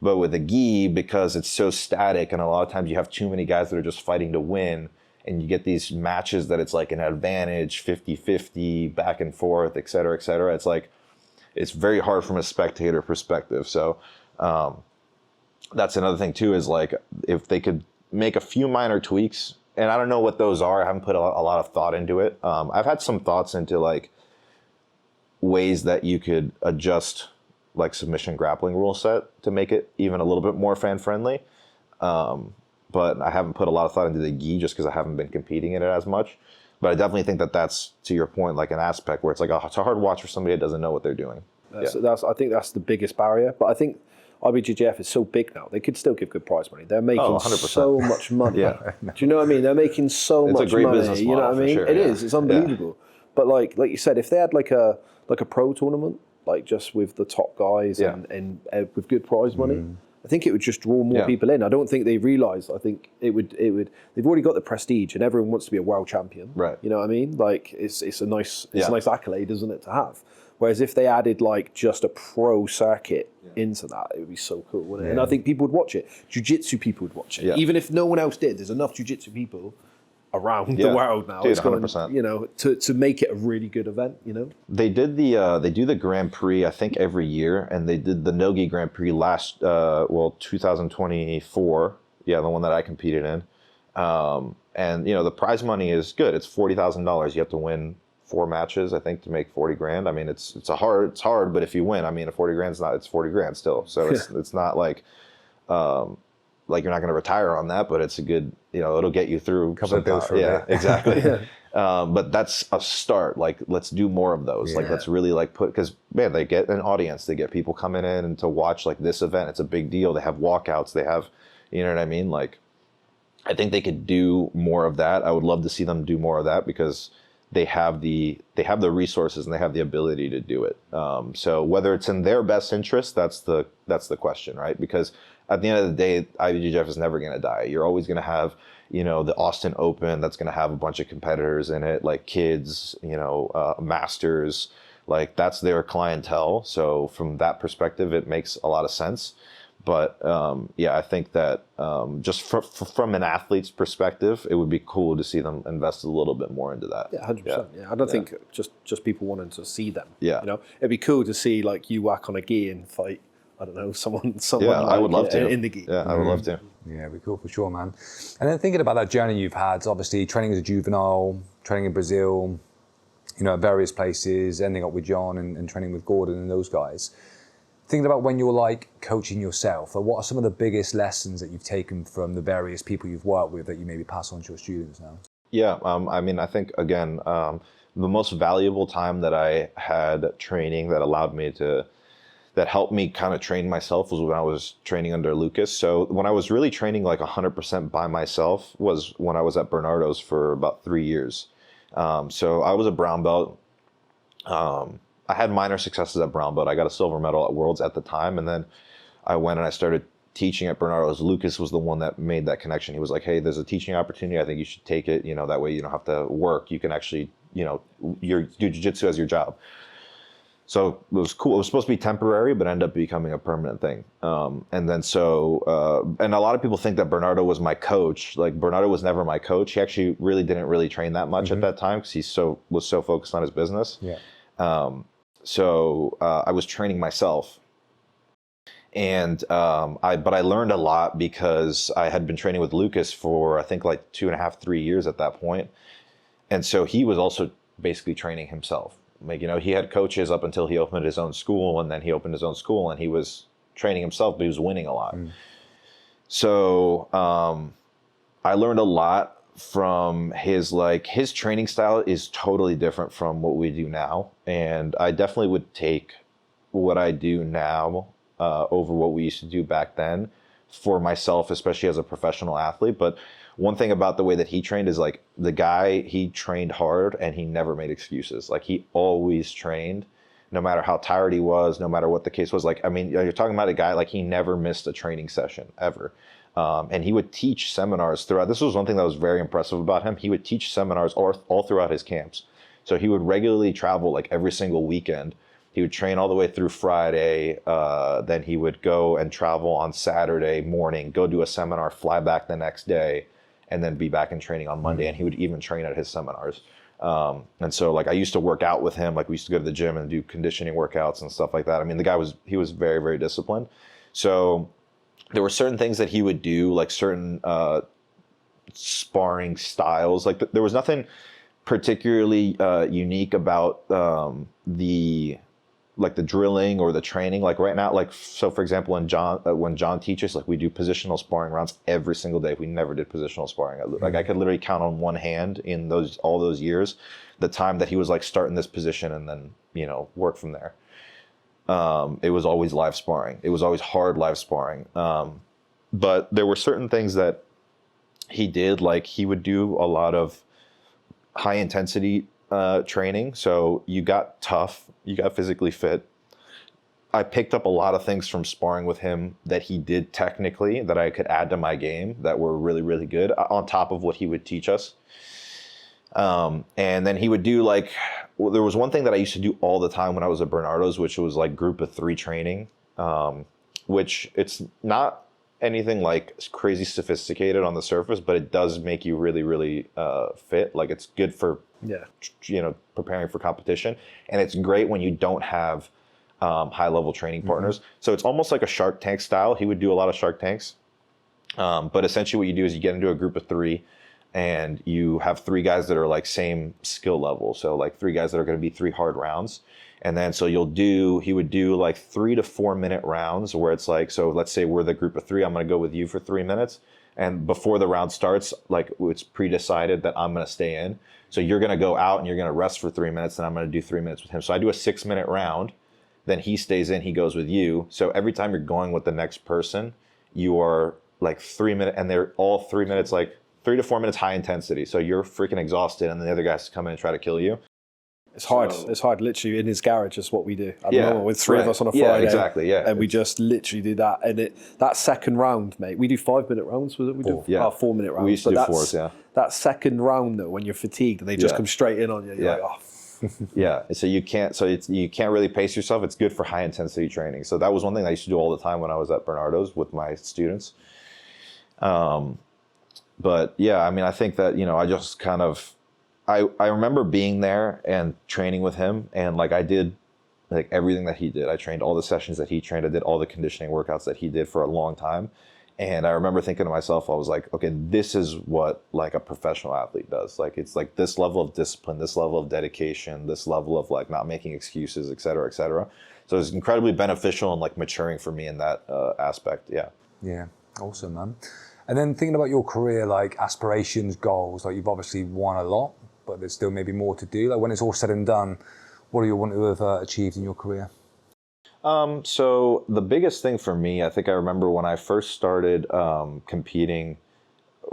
But with a gi, because it's so static, and a lot of times you have too many guys that are just fighting to win, and you get these matches that it's like an advantage, 50-50, back and forth, et cetera, et cetera. It's like, it's very hard from a spectator perspective. So that's another thing too, is like, if they could make a few minor tweaks, and I don't know what those are. I haven't put a lot of thought into it. I've had some thoughts into like ways that you could adjust like submission grappling rule set to make it even a little bit more fan friendly. But I haven't put a lot of thought into the gi, just because I haven't been competing in it as much. But I definitely think that that's, to your point, like an aspect where it's like, it's a hard watch for somebody that doesn't know what they're doing. I think that's the biggest barrier. But I think IBJJF is so big now, they could still give good prize money. They're making so much money. Do you know what I mean? They're making so much money. It's a great business model, you know what I mean? Sure, it is. It's unbelievable. But like you said, if they had like a pro tournament, like just with the top guys and with good prize money, I think it would just draw more people in. I don't think they realise. I think it would. They've already got the prestige, and everyone wants to be a world champion. Right. You know what I mean? Like it's a nice accolade, isn't it, to have? Whereas if they added like just a pro circuit into that, it would be so cool, wouldn't it? And I think people would watch it. Jiu-jitsu people would watch it, even if no one else did. There's enough jiu-jitsu people around the world now. Dude, 100%. You know, to make it a really good event. You know, they did they do the Grand Prix, I think, every year, and they did the Nogi Grand Prix 2024. Yeah, the one that I competed in. And you know, the prize money is good. It's $40,000. You have to win 4 matches, I think, to make 40 grand. I mean, it's hard, but if you win, I mean, 40 grand's not, it's 40 grand still. So it's not like you're not going to retire on that, but it's a good, you know, it'll get you through. Couple of bills for a bit. Exactly. But that's a start. Like, let's do more of those. Like, let's really like because man, they get an audience, they get people coming in and to watch like this event. It's a big deal. They have walkouts. They have, you know what I mean? Like, I think they could do more of that. I would love to see them do more of that, because they have the resources and they have the ability to do it. So whether it's in their best interest, that's the question, right? Because at the end of the day, IBJJF is never going to die. You're always going to have, you know, the Austin Open that's going to have a bunch of competitors in it, like kids, you know, masters, like that's their clientele. So from that perspective, it makes a lot of sense. But I think that just from an athlete's perspective, it would be cool to see them invest a little bit more into that. Yeah, 100%. Yeah, I don't think just people wanting to see them. Yeah, you know, it'd be cool to see like you whack on a gi and fight. I don't know, someone. Yeah, like, I would love to in the gi. Yeah, I would love to. Yeah, it'd be cool for sure, man. And then thinking about that journey you've had, obviously training as a juvenile, training in Brazil, you know, at various places, ending up with John and training with Gordon and those guys. Thinking about when you're like coaching yourself, what are some of the biggest lessons that you've taken from the various people you've worked with that you maybe pass on to your students now? Yeah, I mean, I think again, the most valuable time that I had training that helped me kind of train myself was when I was training under Lucas. So when I was really training like 100% by myself was when I was at Bernardo's for about 3 years. So I was a brown belt. I had minor successes at brown belt. I got a silver medal at Worlds at the time, and then I went and I started teaching at Bernardo's. Lucas was the one that made that connection. He was like, hey, there's a teaching opportunity. I think you should take it. You know, that way you don't have to work. You can actually, you know, do jiu-jitsu as your job. So it was cool. It was supposed to be temporary, but ended up becoming a permanent thing. And then and a lot of people think that Bernardo was my coach. Like Bernardo was never my coach. He actually didn't really train that much at that time because he was so focused on his business. Yeah. I was training myself. And I learned a lot because I had been training with Lucas for I think like 2.5, 3 years at that point. And so he was also basically training himself. Like, he had coaches up until he opened his own school, and then he opened his own school and he was training himself, but he was winning a lot. So I learned a lot from his training style is totally different from what we do now. And I definitely would take what I do now over what we used to do back then for myself, especially as a professional athlete. But one thing about the way that he trained is like the guy, he trained hard and he never made excuses. Like he always trained, no matter how tired he was, no matter what the case was. Like, I mean, you're talking about a guy, like he never missed a training session ever. And he would teach seminars throughout. This was one thing that was very impressive about him. He would teach seminars all throughout his camps. So he would regularly travel like every single weekend. He would train all the way through Friday. Then he would go and travel on Saturday morning, go do a seminar, fly back the next day, and then be back in training on Monday. And he would even train at his seminars. And so like I used to work out with him. Like we used to go to the gym and do conditioning workouts and stuff like that. I mean, the guy he was very, very disciplined. So there were certain things that he would do, like certain sparring styles. Like there was nothing particularly unique about the drilling or the training. Like right now, like so for example, when John teaches, like we do positional sparring rounds every single day. We never did positional sparring. Like I could literally count on one hand in all those years the time that he was like starting this position and then work from there. It was always live sparring. It was always hard live sparring. But there were certain things that he did, like he would do a lot of high intensity training. So you got tough, you got physically fit. I picked up a lot of things from sparring with him that he did technically that I could add to my game that were really, really good on top of what he would teach us. And then he would do there was one thing that I used to do all the time when I was at Bernardo's, which was like group of 3 training, which it's not anything like crazy sophisticated on the surface, but it does make you really, really fit. Like it's good for, preparing for competition. And it's great when you don't have high level training partners. So it's almost like a Shark Tank style. He would do a lot of Shark Tanks. But essentially what you do is you get into a group of 3 and you have 3 guys that are like same skill level. So like 3 guys that are going to be 3 hard rounds. And then so he would do like 3 to 4 minute rounds where it's like, so let's say we're the group of 3, I'm going to go with you for 3 minutes. And before the round starts, like it's pre-decided that I'm going to stay in. So you're going to go out and you're going to rest for 3 minutes and I'm going to do 3 minutes with him. So I do a 6-minute round, then he stays in, he goes with you. So every time you're going with the next person, you are like 3 minutes, and they're all 3 minutes, like 3 to 4 minutes high intensity. So you're freaking exhausted and the other guys come in and try to kill you. It's hard. It's hard. Literally in his garage is what we do. At the moment, with 3 of us on a Friday. Yeah, exactly. Yeah, and we just literally do that. And that second round, mate, we do 5-minute rounds. Was it? We do 4-minute rounds. We used to do 4s. Yeah. That second round though, when you're fatigued, and they just come straight in on you. You're like, oh. Yeah. So you can't really pace yourself. It's good for high intensity training. So that was one thing I used to do all the time when I was at Bernardo's with my students. But yeah, I mean, I think that I just kind of. I remember being there and training with him, and like I did like everything that he did. I trained all the sessions that he trained. I did all the conditioning workouts that he did for a long time. And I remember thinking to myself, I was like, okay, this is what like a professional athlete does. Like it's like this level of discipline, this level of dedication, this level of like not making excuses, et cetera, et cetera. So it's incredibly beneficial and like maturing for me in that aspect. Yeah. Yeah. Awesome, man. And then thinking about your career, like aspirations, goals, like you've obviously won a lot, but there's still maybe more to do. Like when it's all said and done, what do you want to have achieved in your career? So the biggest thing for me, I think I remember when I first started competing,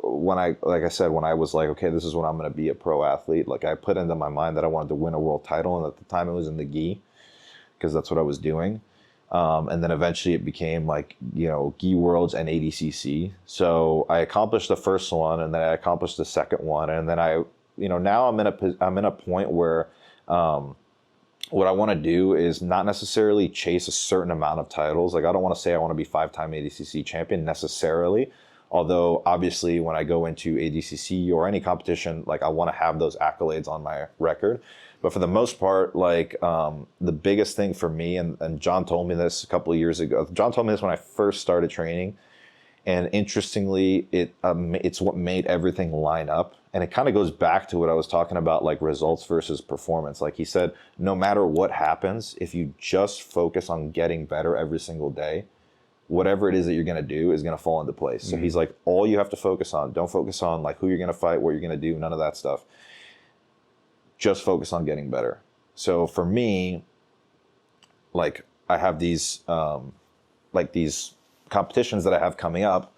when I was like, okay, this is when I'm going to be a pro athlete. Like I put into my mind that I wanted to win a world title, and at the time it was in the gi, because that's what I was doing. And then eventually it became like, gi worlds and ADCC. So I accomplished the first one, and then I accomplished the second one, and then now I'm in a point where what I want to do is not necessarily chase a certain amount of titles. Like I don't want to say I want to be 5-time ADCC champion necessarily. Although obviously when I go into ADCC or any competition, like I want to have those accolades on my record. But for the most part, like the biggest thing for me, and John told me this a couple of years ago. John told me this when I first started training. And interestingly, it's what made everything line up. And it kind of goes back to what I was talking about, like results versus performance. Like he said, no matter what happens, if you just focus on getting better every single day, whatever it is that you're going to do is going to fall into place. So he's like, all you have to focus on, don't focus on like who you're going to fight, what you're going to do, none of that stuff. Just focus on getting better. So for me, like I have these competitions that I have coming up.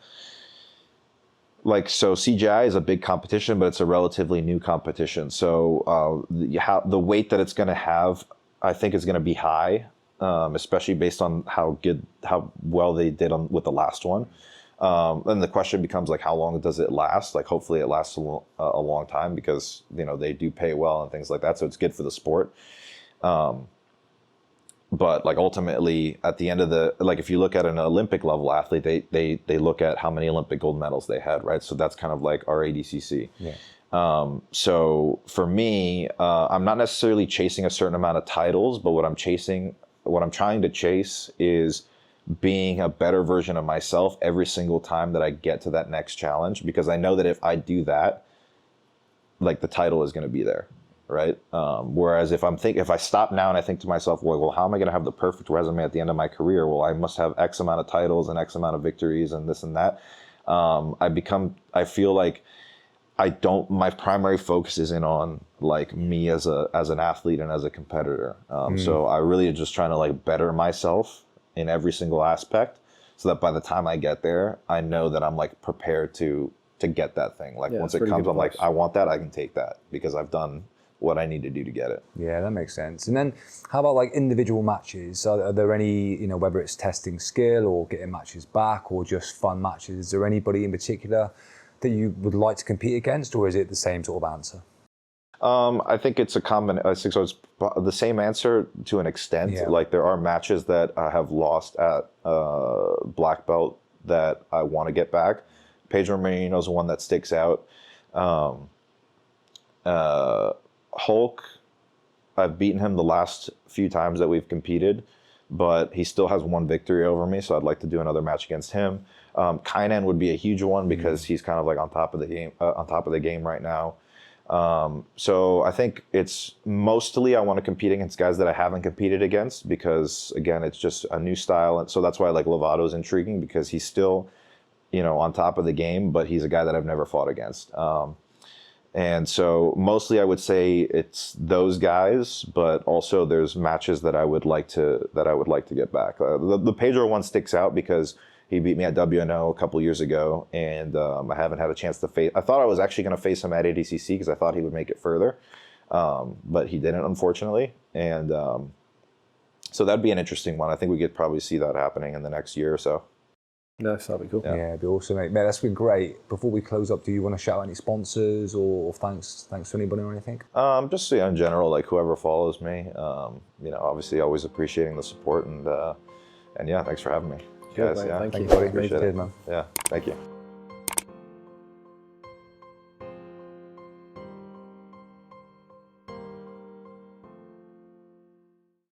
Like, so CJI is a big competition, but it's a relatively new competition. So the weight that it's going to have, I think is going to be high, especially based on how well they did with the last one. Then the question becomes like, how long does it last? Like, hopefully it lasts a long time because, you know, they do pay well and things like that. So it's good for the sport. But like ultimately at the end of like if you look at an Olympic level athlete, they look at how many Olympic gold medals they had, right? So that's kind of like our ADCC. Yeah. So for me, I'm not necessarily chasing a certain amount of titles, but what I'm trying to chase is being a better version of myself every single time that I get to that next challenge, because I know that if I do that, like the title is going to be there. Right. Whereas if I stop now and I think to myself, well, how am I going to have the perfect resume at the end of my career? Well, I must have X amount of titles and X amount of victories and this and that. I feel like my primary focus isn't on like me as an athlete and as a competitor. So I really am just trying to like better myself in every single aspect so that by the time I get there, I know that I'm like prepared to get that thing. Like once it comes, I'm like, I want that, I can take that because I've done what I need to do to get it. Yeah, that makes sense. And then how about like individual matches? Are there any, you know, whether it's testing skill or getting matches back or just fun matches, is there anybody in particular that you would like to compete against, or is it the same sort of answer? I think it's a common. I think so. It's the same answer to an extent. Yeah. Like there are matches that I have lost at black belt that I want to get back. Pedro Marino is one that sticks out. Hulk, I've beaten him the last few times that we've competed, but he still has one victory over me, so I'd like to do another match against him. Kainan would be a huge one because he's kind of like on top of the game right now. So I think it's mostly I want to compete against guys that I haven't competed against because again, it's just a new style, and so that's why like Lovato's intriguing because he's still, you know, on top of the game, but he's a guy that I've never fought against. And so mostly I would say it's those guys, but also there's matches that I would like to get back. The Pedro one sticks out because he beat me at WNO a couple years ago, and I haven't had a chance to face. I thought I was actually going to face him at ADCC because I thought he would make it further, but he didn't, unfortunately. And so that'd be an interesting one. I think we could probably see that happening in the next year or so. Nice, that'd be cool. Yeah, it'd be awesome, mate. Mate, that's been great. Before we close up, do you want to shout out any sponsors or thanks to anybody or anything? Just in general, like whoever follows me, you know, obviously always appreciating the support and yeah, thanks for having me. Good, guys. mate. Yeah, Thank you, buddy. Appreciate it, it, man. Yeah, thank you.